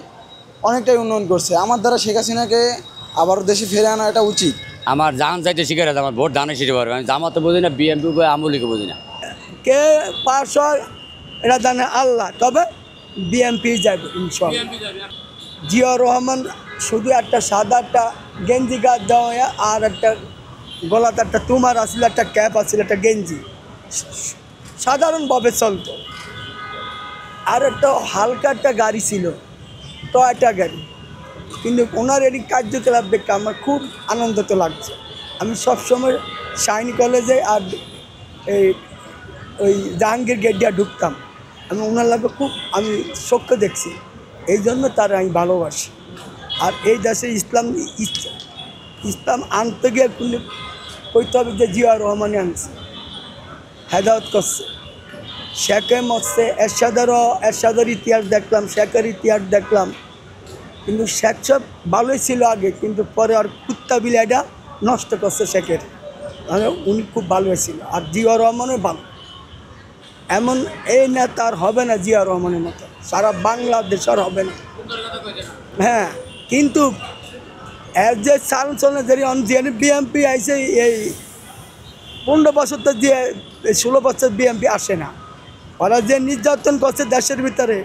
অনেকটাই উন্নয়ন করছে। আমার দ্বারা শেখ হাসিনাকে আবার দেশে ফিরে আনা এটা উচিত।
আমার জান চাইতে শিখে আছে, আমার ভোট দানে শিখতে পারবে। আমি জামাতে বুঝি না, বিএনপি আওয়ামী লীগকে বুঝি না।
কে পাস হয় এটা জানে আল্লাহ, তবে বিএনপি যাবে ইনশাআল্লাহ। জিয়াউর রহমান শুধু একটা সাদা একটা গেঞ্জি গাছ দেওয়া, আর একটা গলাতে একটা তোমার আসলে একটা ক্যাপ আসছিল, একটা গেঞ্জি, সাধারণভাবে চলতো। আর একটা হালকা একটা গাড়ি ছিল, টয়টা গাড়ি, কিন্তু ওনার এই কার্যকলাপ দেখে আমার খুব আনন্দিত লাগছে। আমি সবসময় শাইনি কলেজে আর এই ওই জাহাঙ্গীর গেট দিয়ে ঢুকতাম, আমি ওনার লাগে খুব আমি চক্ষে দেখছি, এই জন্য তার আমি ভালোবাসি। আর এই দেশে ইসলাম আনতে গিয়ে কইতে হবে যে জিয়া রহমানে আনছে, হেদায়ত করছে। শেখে মরছে, এরশাদের ইতিহাস দেখলাম, শেখের ইতিহাস দেখলাম, কিন্তু শেখ সব ভালোই ছিল আগে, কিন্তু পরে আর কুত্তা বিলাইটা নষ্ট করছে শেখের। মানে উনি খুব ভালো ছিল, আর জিয়া রহমানও ভালো। এমন এই নেতা আর হবে না জিয়া রহমানের মতো, সারা বাংলাদেশ আর হবে না। হ্যাঁ, কিন্তু এর যে চালন চলনে যে বিএমপি আইসে এই 15 বছর তো দিয়ে 16 বছর বিএমপি আসে না। ওরা যে নির্যাতন করছে দেশের ভিতরে,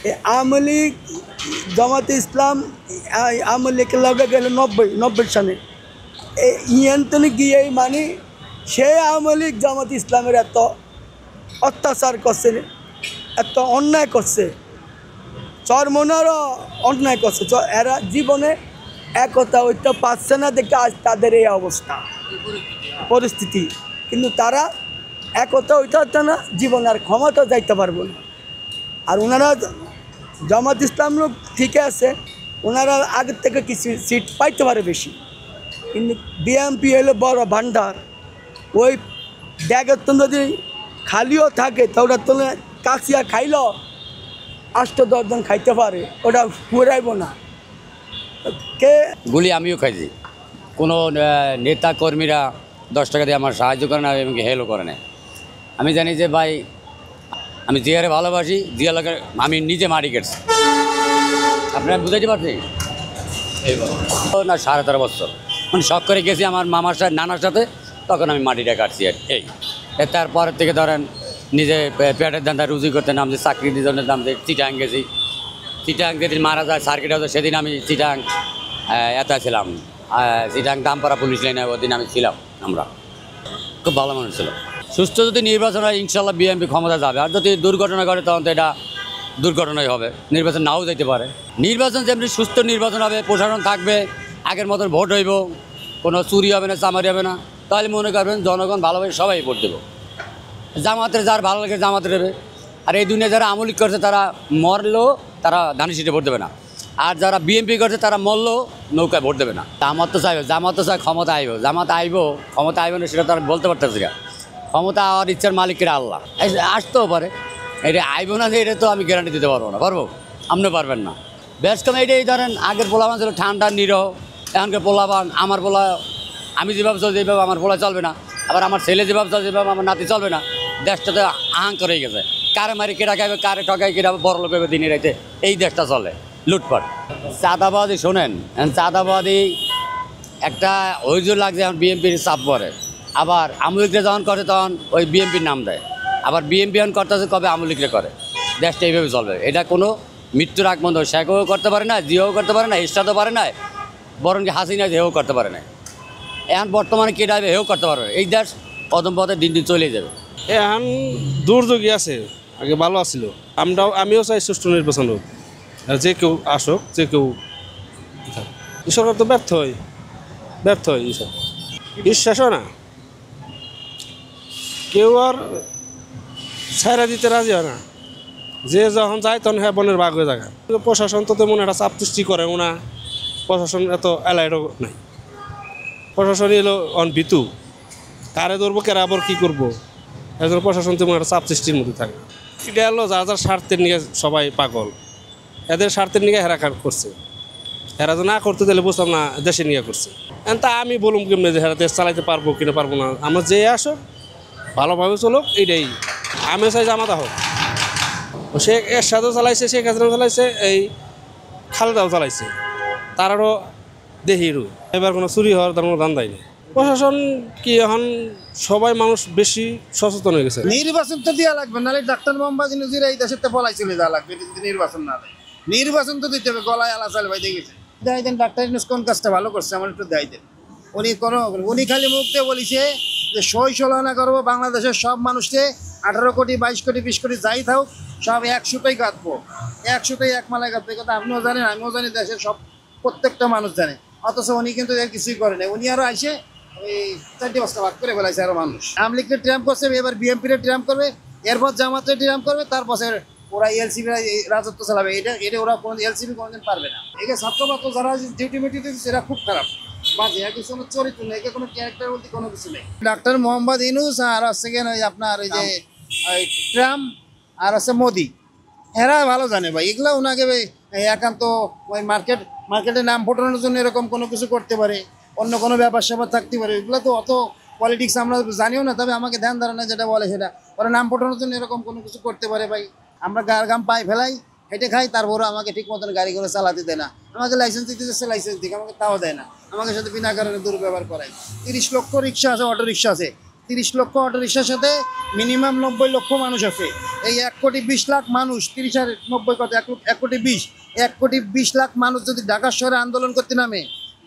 এই আওয়ামী লীগ, জামাতে ইসলাম, আওয়ামী লীগের লগে গেল 90 সালে। এই ইয়ন্তনে গিয়ে মানে সেই আওয়ামী লীগ জামাতে ইসলামের এত অত্যাচার করছে, এত অন্যায় করছে, চরমনারও অন্যায় করছে। এরা জীবনে একতা ওইটা পাচ্ছে না দেখে আজ তাদের এই অবস্থা পরিস্থিতি। কিন্তু তারা একতা ওইটা হচ্ছে না, জীবনে আর ক্ষমতা যাইতে পারবো না। আর ওনারা জামাত ইসলাম লোক ঠিক আছে, ওনারা আগের থেকে কিছু সিট পাইতে পারে বেশি, কিন্তু বিএমপি হলো বড় ভান্ডার। ওই ব্যাগের তো যদি খালিও থাকে তা ওটা তো কাছিয়া খাইল 8-10 জন খাইতে পারে, ওটা পুরাইব না। কে
গুলি আমিও খাইছি, কোনো নেতা কর্মীরা 10 টাকা দিয়ে আমার সাহায্য করে না, এমনকি হেল্পও করে না। আমি জানি যে ভাই আমি জিয়ারে ভালোবাসি, জিয়া লোকের আমি নিজে মাটি কেটছি। আপনারা বুঝাইতে পারছি না, 13.5 বছর মানে শখ করে গেছি আমার মামার সাথে, নানার সাথে, তখন আমি মাটিটা কাটছি। আর এই তারপরের থেকে ধরেন নিজে পেটের ধান্দা রুজি করতে নামছি, চাকরির জন্য নামছি। চিটাং গেছি, চিটাং যেদিন মারা যায় সার্কিট হাউসে, সেদিন আমি চিটাং এত ছিলাম, চিটাং দামপাড়া পুলিশ লাইনে ওদিন আমি ছিলাম। আমরা খুব ভালো মানুষ ছিল। সুস্থ যদি নির্বাচন হয় ইনশাল্লাহ বিএনপি ক্ষমতা যাবে। আর যদি দুর্ঘটনা ঘটে তখন তো এটা দুর্ঘটনাই হবে, নির্বাচন নাও যেতে পারে। নির্বাচন যেমনি সুস্থ নির্বাচন হবে, প্রশাসন থাকবে, আগের মতন ভোট হইব, কোনো চুরি হবে না, চামারি হবে না, তাহলে মনে করবেন জনগণ ভালোভাবে সবাই ভোট দেবো। জামাতের যার ভালো লাগে জামাতে দেবে। আর এই দুনিয়া যারা আমলিক করছে তারা মরলেও তারা ধানি সিটে ভোট দেবে না, আর যারা বিএনপি করছে তারা মরলেও নৌকায় ভোট দেবে না। জামাত তো চাইবে, জামাত তো চাই ক্ষমতা আইব, জামাত আইব, ক্ষমতা আইব না সেটা তো আর বলতে পারতেছি না। ক্ষমতা আর ইচ্ছার মালিকের আল্লাহ, আসতেও পারে। এটা আইব না যে এটা তো আমি গ্যারান্টি দিতে পারবো না, পারবো? আপনি পারবেন না। বেশ কম এটাই ধরেন, আগের পোলাবান ছিল ঠান্ডা নিরহ, এখনকার পোলাবান আমার পোলা, আমি যেভাবে চলছি যেভাবে আমার পোলা চলবে না, আবার আমার ছেলে যেভাবে চলছে যেভাবে আমার নাতি চলবে না। দেশটাতে আহাঙ্কার হয়ে গেছে, কারে মারি কেটা খাইবে, কারে ঠকাই কেটা বড় লোক হবে দিনে রাইতে, এই দেশটা চলে লুটপাট। চাঁদাবাদি শোনেন, চাঁদাবাদি একটা অভিযোগ লাগছে এখন বিএনপির চাপ পড়ে। আবার আমলিগরা যখন করে তখন ওই বিএনপির নাম দেয়, আবার বিএনপি যখন করতেছে কবে আমলিগরা করে। দেশটা এইভাবে চলবে। এটা কোনো মৃত্যুর আগ বন্ধ শেখও করতে পারে না, জিও করতে পারে না, ইরশাদও পারে না, বরং কি হাসিনা হেও করতে পারে না। এখন বর্তমানে কেটে আসবে হেও করতে পারবে। এই দেশ কদম পথে দিন দিন চলে যাবে।
এখন দুর্যোগী আছে, আগে ভালো আছিল। আমিও চাই সুষ্ঠু নির্বাচন হোক, যে কেউ আসুক, যে কেউ। এই সরকার তো ব্যর্থ হয় এইসব, বিশ্বাসও না, কেউ আর ছাইরা দিতে রাজি হয় না। যে যখন যায় তখন হ্যাঁ বনের বাঘ হয়ে জায়গা। প্রশাসন তো তেমন একটা চাপ সৃষ্টি করে না, প্রশাসন এত অ্যালাইডও নাই। প্রশাসন এলো অনভিতু, কারে ধরবো, কেরা আবার কী করবো, একজন প্রশাসন তেমন একটা চাপ সৃষ্টির মধ্যে থাকে। এটা হলো যার যার স্বার্থের নিয়ে সবাই পাগল, এদের স্বার্থের নিয়ে হেরা করছে। হেরা যে না করতে দিলে বুঝলাম না দেশে নিয়ে করছে। তা আমি বলুম কেমনি যে হেরা দেশ চালাইতে পারবো কিনা পারবো না, আমরা যে আসো ভালোভাবে চলুক, এইটাই আমি চাই। জামাতা হোক, সে এরশাদও চালাইছে, শেখ হাসিনাও চালাইছে, এই খালেদাও চালাইছে, তারারও দেহিরও। এবার কোনো চুরি হওয়ার তার কোনো ধান্দাই নেই। প্রশাসন কি এখন সবাই মানুষ বেশি সচেতন হয়ে গেছে।
নির্বাচন তো দেওয়া লাগবে, নাহলে ডাক্তার মোহাম্মদ ইউনূসের এই দেশের তো পলাই চলে যাওয়া লাগবে যদি নির্বাচন না দেয়। নির্বাচন তো দিতে হবে, গলায় আলা চাল ভাই দেখেছে। দেয় দেন ডাক্তার ইউনূস কোন কাজটা ভালো করছে আমার একটু দেয় দেন। উনি খালি মুখ দিয়ে বলিছে যে সই সলনা করবো বাংলাদেশের সব মানুষকে 18 কোটি 22 কোটি 20 কোটি যাই থাকুক সব 100টাই কাঁদবো, 100টাই এক মালায় কাঁদবো। কথা আপনিও জানেন, আমিও জানি, দেশের সব প্রত্যেকটা মানুষ জানে। অথচ উনি কিন্তু এর কিছুই করে নাই। উনি আরো আইসে ওই 4টি বস্তা ভাগ করে ফেলাইছে আরো মানুষ। আওয়ামী লীগকে ট্রাম্প করছে, এবার বিএনপির ট্রাম্প করবে, এরপর জামাতের ট্রাম্প করবে, তারপর ওরা এলসিবি রাজত্ব চালাবে। এটা ওরা কোনো এলসিবি কোনোদিন পারবে না। একে ছাত্রবাদ যারা ডিউটি মিউটি দিচ্ছে এরা খুব খারাপ, বাজে, একে কোনো চরিত্র নেই, একে কোনো ক্যারেক্টার বলতে কোনো কিছু নেই। ডাক্তার মোহাম্মদ ইউনূস আর হচ্ছে ওই আপনার ওই যে ট্রাম্প আর হচ্ছে মোদি, এরা ভালো জানে ভাই এগুলো। ওনাকে একান্ত ওই মার্কেটে নাম ফোটানোর জন্য এরকম কোনো কিছু করতে পারে, অন্য কোনো ব্যাপার স্যাপার থাকতে পারে। এগুলো তো অত পলিটিক্স আমরা জানিও না, তবে আমাকে ধ্যান ধারণা যেটা বলে সেটা ওরা নাম ফোটানোর জন্য এরকম কোনো কিছু করতে পারে ভাই। আমরা গার গাম পায়ে ফেলাই, হেঁটে খাই, তারপরে আমাকে ঠিক মতন গাড়ি করে চালাতে দেয় না। আমাকে লাইসেন্স দিতে যাচ্ছে, লাইসেন্স দিকে আমাকে তাও দেয় না, আমাকে সাথে বিনা কারণে দুর্ব্যবহার করায়। 30 লক্ষ রিক্সা আছে, অটো রিক্সা আছে, 30 লক্ষ অটো রিক্সার সাথে মিনিমাম 90 লক্ষ মানুষ আছে। এই 1 কোটি 20 লাখ মানুষ, 30 আর 90 কত, 1 কোটি 20 লাখ মানুষ যদি ঢাকা শহরে আন্দোলন করতে নামে,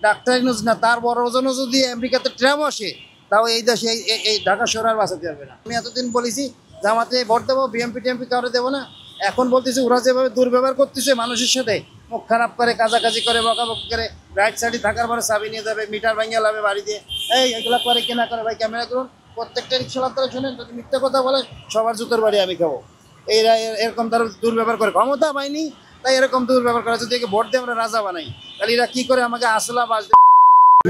ডাক্তার ইউনূস না তার বড় ওজনও যদি আমেরিকাতে ট্রাম্প আসে, তাও এই দেশে এই ঢাকা শহর আর বাঁচাতে পারবে না। আমি এতদিন বলেছি জামাতে ভোট দেবো, বিএনপি টিএমপি কাউরে দেবো না। এখন বলতেছি ওরা যেভাবে দুর্ব্যবহার করতেছে মানুষের সাথে, মুখ খারাপ করে, কাজাকাজি করে, বকাবকি করে, রাইট সাইডে থাকার পরে চাবি নিয়ে যাবে, মিটার ভাঙিয়ে লাভে বাড়ি দিয়ে, এগুলো করে কেনা করে। ভাই ক্যামেরা করুন, প্রত্যেকটা রিক্সাওয়ালার তারা শোনেন, যদি মিথ্যা কথা বলে সবার জুতোর বাড়ি আমি খাবো। এইরা এরকম তারা দুর্ব্যবহার করে, ক্ষমতা পাইনি তাই এরকম দুর্ব্যবহার করে। যদি একে ভোট দিয়ে আমরা রাজা বানাই, তাহলে এরা কি করে আমাকে আসলা বাস।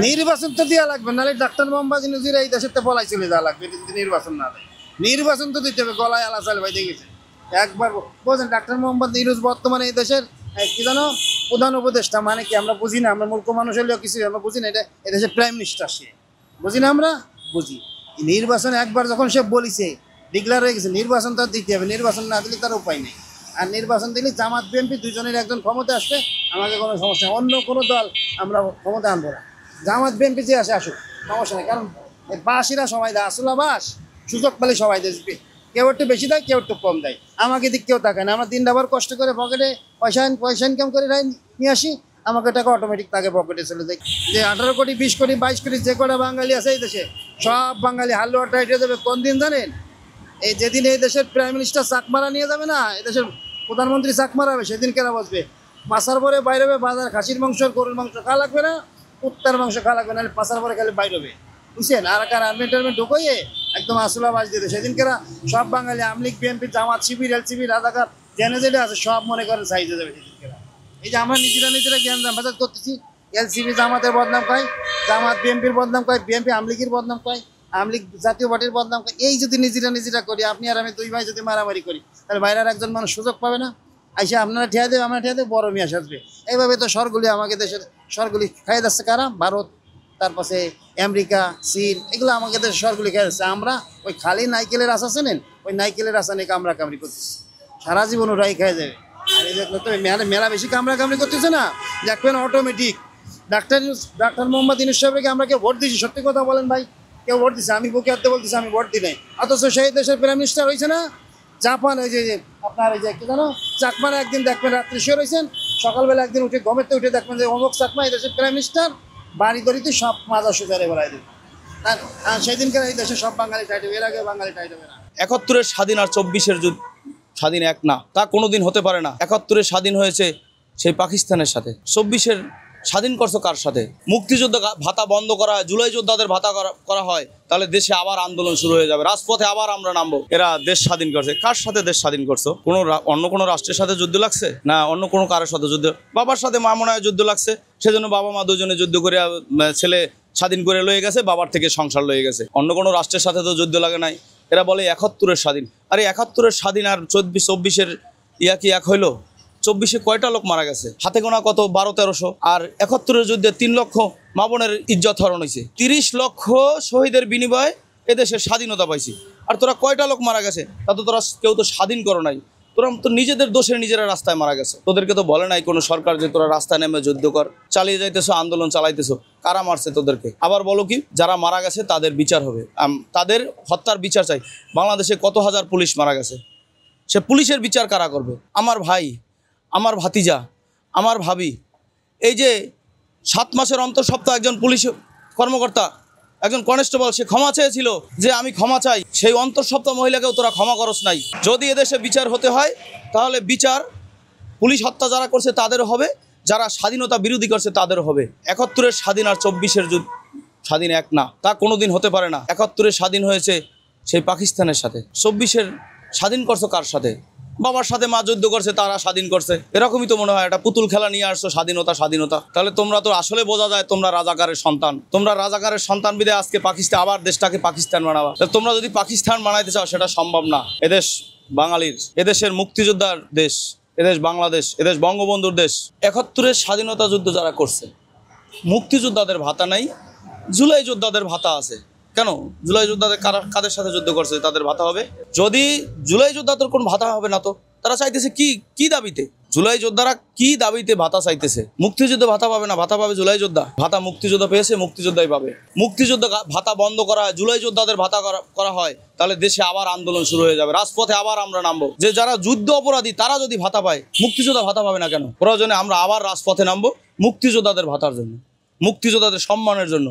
নির্বাচন তো দেওয়া লাগবে, নাহলে ডাক্তার মোহাম্মদ ইউনূসের এই দেশের তো বলাই চলে যাওয়া লাগবে যদি নির্বাচন না দেয়। নির্বাচন তো দিতে হবে, গলায় আলা চাল ভাই দেখেছে একবার বলছেন। ডাক্তার মোহাম্মদ ইউনূস বর্তমানে এই দেশের কি জানো প্রধান উপদেষ্টা, মানে কি আমরা বুঝি না, আমরা মূর্খ মানুষ হলেও কিছু আমরা বুঝি না। এটা এদেশের প্রাইম মিনিস্টার, সে বুঝি না, আমরা বুঝি। নির্বাচন একবার যখন সে বলিছে, ডিক্লার হয়ে গেছে, নির্বাচন তার দিতে হবে। নির্বাচন না দিলে তার উপায় নেই। আর নির্বাচন দিলে জামাত বিএনপি দুজনের একজন ক্ষমতা আসবে, আমাকে কোনো সমস্যা নেই। অন্য কোনো দল আমরা ক্ষমতা আনবো না, জামাত বিএনপি যে আসে আসুক, সমস্যা নেই। কারণ বাসীরা সবাই দেয়, আসলে বাস সুযোগ পেলে সবাই দেয়, কেউ একটু বেশি দেয়, কেউ একটু কম দেয়। আমাকে দিক কেউ তাকায় না। আমরা দিন রাবার কষ্ট করে পকেটে পয়সা ইনকাম করে নিয়ে আসি, আমাকে টাকা অটোমেটিক তাকে পকেটে চলে যায়। যে 18 কোটি 20 কোটি 22 কোটি যে কটা বাঙালি আছে এই দেশে, সব বাঙালি হালুয়া টাইটে যাবে কোন দিন জানেন? এই যেদিন এই দেশের প্রাইম মিনিস্টার চাকমারা নিয়ে যাবে না, এই দেশের প্রধানমন্ত্রী চাকমারা হবে, সেদিন কেনা বসবে। মাছার পরে বাইরে হবে বাজার, খাসির মাংস গরুর মাংস খাওয়া লাগবে না, কুত্তার মাংস খাওয়া লাগবে না, পাশার পরে খালি বাইরে হবে, বুঝছেন? আর কার আর্মি টার্মি ঢুকোইয়ে একদম আসলা বাজ দিতে। সেদিন কেরা সব বাঙালি আওয়ামী লীগ বিএনপি জামাত শিবির এলসিবি রাজাকার জেনে যেটা আছে সব মনে করেন সাইজে যাবে সেদিন কেরা। এই যে আমরা নিজেরা জ্ঞান বাজার করতেছি, এলসিবি জামাতের বদনাম কয়, জামাত বিএনপির বদনাম কয়, বিএনপি আওয়ামী লীগের বদনাম কয়, আওয়ামী লীগ জাতীয় পার্টির বদনাম কয়। এই যদি নিজেরা করি, আপনি আর আমি দুই ভাই যদি মারামারি করি, তাহলে বাইরের একজন মানুষ সুযোগ পাবে না, আইসা আপনারা ঠেয়া দেবে, আমরা ঠেয়া দেবে, বড় মিয়া সাজবে। এইভাবে তো স্বরগুলি আমাকে দেশের স্বরগুলি খাই যাচ্ছে কারা? ভারত, তারপরে আমেরিকা, চীন, এগুলো আমাকে দেশের স্বরগুলি খাই যাচ্ছে। আমরা ওই খালি নাইকেলের আশা চেনেন, ওই নাইকেলের আশা নিয়ে কামড়া কামড়ি করতেছি, সারা জীবন ওরাই খাই যাবে। আর এই দেখলো তো মেলা বেশি কামড়া কামড়ি করতেছে না, দেখবেন অটোমেটিক। ডাক্তার মোহাম্মদ ইউনূস সাহেবকে আমরা কেউ ভোট দিচ্ছি? সত্যি কথা বলেন ভাই, কেউ ভোট দিচ্ছে? আমি বুকে হাতে বলতেছি আমি ভোট দিই নাই, অথচ সেই দেশের প্রাইম মিনিস্টার হয়েছে না। জাপান ওই যে আপনার ওই যে কি জানো চাকমারা, একদিন দেখবেন রাত্রি শুয়ে রয়েছেন, সকালবেলা একদিন উঠে গমেতে উঠে দেখবেন যে অমুক চাকমা এই দেশের প্রাইম মিনিস্টার, বাড়ি দড়িতে সব মাজা সুজারে বেড়াই দেবে। আর সেদিনকার এই দেশে সব বাঙালি টাইট হবে, এর আগে বাঙালি টাইট হবে না।
71-এর স্বাধীন আর 24-এর স্বাধীন এক না, তা কোনোদিন হতে পারে না। 71-এর স্বাধীন হয়েছে সেই পাকিস্তানের সাথে, 24-এর স্বাধীন করছো কার সাথে? মুক্তিযুদ্ধ ভাতা বন্ধ করা হয়, জুলাই যোদ্ধাদের ভাতা করা হয়, তাহলে দেশে আবার আন্দোলন শুরু হয়ে যাবে, রাজপথে আবার আমরা নামবো। এরা দেশ স্বাধীন করছে, কার সাথে দেশ স্বাধীন করছো? অন্য কোনো রাষ্ট্রের সাথে যুদ্ধ লাগছে না, অন্য কোনো কারোর সাথে যুদ্ধ? বাবার সাথে মা মনে হয় যুদ্ধ লাগছে, সেজন্য বাবা মা দুজনে যুদ্ধ করে ছেলে স্বাধীন করে লয়ে গেছে, বাবার থেকে সংসার লয়ে গেছে। অন্য কোনো রাষ্ট্রের সাথে তো যুদ্ধ লাগে নাই। এরা বলে 71-এর স্বাধীন। আরে 71-এর স্বাধীন আর 24-এর ইয়া কি এক হইলো? 24-এ কয়টা লোক মারা গেছে? হাতে গোনা কত? 1200-1300। আর 71-এর যুদ্ধে 3 লক্ষ মা বোনের ইজ্জত হরণ হয়েছে। 30 লক্ষ শহীদের বিনিময়ে এদেশের স্বাধীনতা পাইছি। আর তোরা কয়টা লোক মারা গেছে? তা তো তোরা কেউ তো স্বাধীন করো নাই, তোরা তো নিজেদের দোষে নিজেরা রাস্তায় মারা গেছে। তোদেরকে তো বলে নাই কোনো সরকার যে তোরা রাস্তায় নেমে যুদ্ধ কর, চালিয়ে যাইতেছো, আন্দোলন চালাইতেছো। কারা মারছে তোদেরকে? আবার বলো কি, যারা মারা গেছে তাদের বিচার হবে, তাদের হত্যার বিচার চাই। বাংলাদেশে কত হাজার পুলিশ মারা গেছে, সে পুলিশের বিচার কারা করবে? আমার ভাই, আমার ভাতিজা, আমার ভাবি, এই যে 7 মাসের অন্তর সপ্তাহ একজন পুলিশ কর্মকর্তা, একজন কনস্টেবল, সে ক্ষমা চেয়েছিল যে আমি ক্ষমা চাই, সেই অন্তঃসত্ত্বা মহিলাকেও তোরা ক্ষমা করস নাই। যদি এদেশে বিচার হতে হয় তাহলে বিচার পুলিশ হত্যা যারা করছে তাদের হবে, যারা স্বাধীনতা বিরোধী করছে তাদের হবে। ৭১-এর স্বাধীন আর ২৪-এর স্বাধীন এক না, তা কোনোদিন হতে পারে না। ৭১-এর স্বাধীন হয়েছে সেই পাকিস্তানের সাথে, ২৪-এর স্বাধীন করছো কার সাথে? বাবার সাথে মা যুদ্ধ করছে, তারা স্বাধীন করছে। এরকমই তো মনে হয়, একটা পুতুল খেলা নিয়ে আসছো স্বাধীনতা স্বাধীনতা। তাহলে তোমরা তো আসলে বোঝা যায় তোমরা রাজাকারের সন্তান। তোমরা রাজাকারের সন্তান বিদে আজকে পাকিস্তান, আবার দেশটাকে পাকিস্তান বানাবা। তোমরা যদি পাকিস্তান বানাইতে চাও সেটা সম্ভব না। এদেশ বাঙালির, এদেশের মুক্তিযোদ্ধার দেশ, এদেশ বাংলাদেশ, এদেশ বঙ্গবন্ধুর দেশ। ৭১-এর স্বাধীনতা যুদ্ধ যারা করছে, মুক্তিযোদ্ধাদের ভাতা নাই, জুলাই যোদ্ধাদের ভাতা আছে। কেন জুলাই যোদ্ধাদের কাদের সাথে যুদ্ধ করছে তাদের ভাতা হবে? যদি জুলাই যোদ্ধাদের কোন ভাতা হবে না, তো তারা চাইতেছে কি দাবিতে? জুলাই যোদ্ধারা কি দাবিতে ভাতা চাইতেছে? মুক্তিযুদ্ধ ভাতা পাবে না, ভাতা পাবে জুলাই যোদ্ধা। ভাতা মুক্তিযোদ্ধা পেয়েছে, মুক্তিযোদ্ধাই পাবে। মুক্তিযুদ্ধ ভাতা বন্ধ করা হয়, জুলাই যোদ্ধাদের ভাতা করা হয়, তাহলে দেশে আবার আন্দোলন শুরু হয়ে যাবে, রাজপথে আবার আমরা নামবো। যে যারা যুদ্ধ অপরাধী তারা যদি ভাতা পায়, মুক্তিযোদ্ধা ভাতা পাবে না কেন? প্রয়োজনে আমরা আবার রাজপথে নামবো মুক্তিযোদ্ধাদের ভাতার জন্য, মুক্তিযোদ্ধাদের সম্মানের জন্য।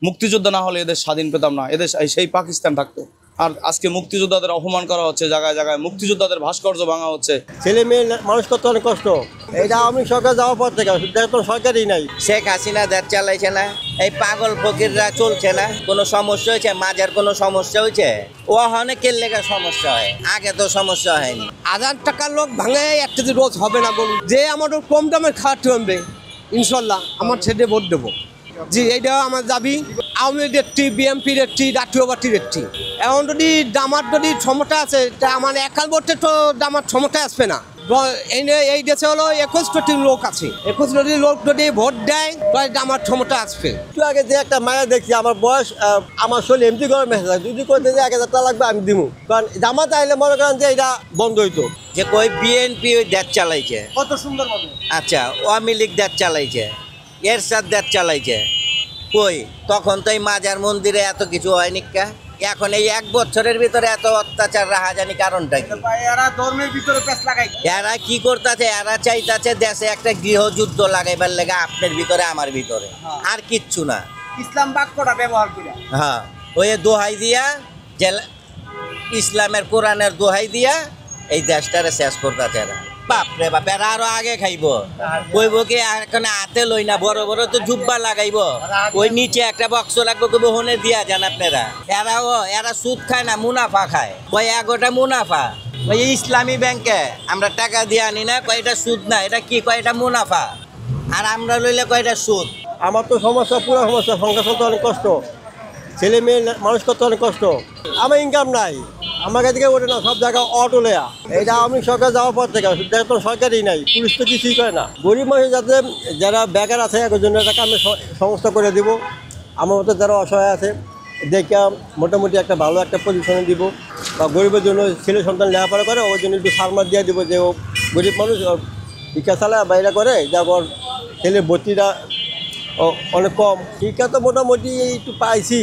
মুক্তিযোদ্ধা না হলে এদের স্বাধীন পেতাম না, এদের সেই পাকিস্তান থাকতো। আর আজকে মুক্তিযোদ্ধাদের অপমান করা হচ্ছে, জায়গায় জায়গায় মুক্তিযোদ্ধাদের ভাস্কর্য ভাঙা হচ্ছে।
ছেলে মেয়ে মানুষ করতে অনেক কষ্ট। এটা আমি সরকার যাওয়ার পর থেকে কোনো সরকারই নাই।
শেখ হাসিনা দেশ চালাইছে না, এই পাগল ফকিররা চলছে না। কোনো সমস্যা হয়েছে? মাঝের কোনো সমস্যা হয়েছে? ও অনেকের লেগে সমস্যা হয়, আগে তো সমস্যা হয়নি।
1000 টাকার লোক ভাঙে একটা যে রোজ হবে না বলুন। যে আমার কম দামের খাওয়াতে হবে, ইনশাল্লাহ আমার ছেড়ে ভোট দেবো। জি, এইটা আমার দাবি। আওয়ামী লীগের একটি, বিএনপির একটি, জাতীয় পার্টির একটি। এখন যদি দামার যদি ক্ষমতা আছে, তা আমার একাল ভোটে তো দামার ক্ষমতা আসবে না। এই দেশে হলো 21 কোটি লোক আছে, 21 কোটি লোক যদি ভোট দেয় তাহলে দামার ক্ষমতা আসবে।
একটু আগে যে একটা মায়া দেখছি, আমার বয়স, আমার শরীর এমনি গরম হয়ে যায়। যদি করতে যে 1000 টাকা লাগবে আমি দিব, কারণ জামাত আইলে মনে করেন যে এটা বন্ধ হইতো।
যে কই বিএনপি ওই দেশ চালাইছে
কত সুন্দর ভাবে।
আচ্ছা, আওয়ামী লীগ দেশ চালাইছে, এরশাদ দেশ চালাইছে, কই তখন তো এই মাজার মন্দিরে এত কিছু হয়নি। এখন এই 1 বছরের ভিতরে এত অত্যাচার রাহাজানি কারণটা কি?
এরা ধর্মের ভিতরে পেছ লাগাই,
এরা কি করতেছে? এরা চাইতেছে দেশে একটা গৃহযুদ্ধ লাগাইবার লেগে, আপনার ভিতরে আমার ভিতরে, আর কিচ্ছু না।
ইসলাম বাক্যটা ব্যবহার করে,
হ্যাঁ, ওই দোহাই দিয়া, যে ইসলামের কোরআনের দোহাই দিয়া এই দেশটারে শেষ করতেছে এরা। বাপরে বাপ, এরা আরো আগে খাইব। কইব কি এখন হাতে লই না, বড় বড় তো জুব্বা লাগাইব, ওই নিচে একটা বক্স লাগবে, কইব হনে দিয়া যান আপনারা। এরা সুদ খায় না, মুনাফা খায়। ওই এগোটা মুনাফা। ওই ইসলামী ব্যাংকে আমরা টাকা দিয়ে আনি না, কয়টা সুদ না, এটা কি কয়, এটা মুনাফা। আর আমরা লইলে কয়টা সুদ।
আমার তো সমস্যা, পুরো সমস্যা। সংসার চলতে অনেক কষ্ট, ছেলে মেয়ে মানুষ করতে অনেক কষ্ট। আমার ইনকাম নাই, আমার কাছে ওঠে না, সব জায়গায় অটো লেয়া। এটা আমি সরকার যাওয়ার পর থেকে কোনো সরকারই নাই, পুলিশ তো কিছুই করে না। গরিব মানুষ যাতে যারা বেকার আছে, একজন একটা কামে সংস্থা করে দিব। আমার মতো যারা অসহায় আছে দেখে মোটামুটি একটা ভালো একটা পজিশনে দিব, বা গরিবের জন্য ছেলে সন্তান লেখাপড়া করে ওর জন্য একটু সারমার দিয়ে দিব, যে ও গরিব মানুষ শিক্ষা চালায় বাইরে করে, যারপর ছেলের ভর্তিটা অনেক কম। শিক্ষা তো মোটামুটি একটু পাইছি,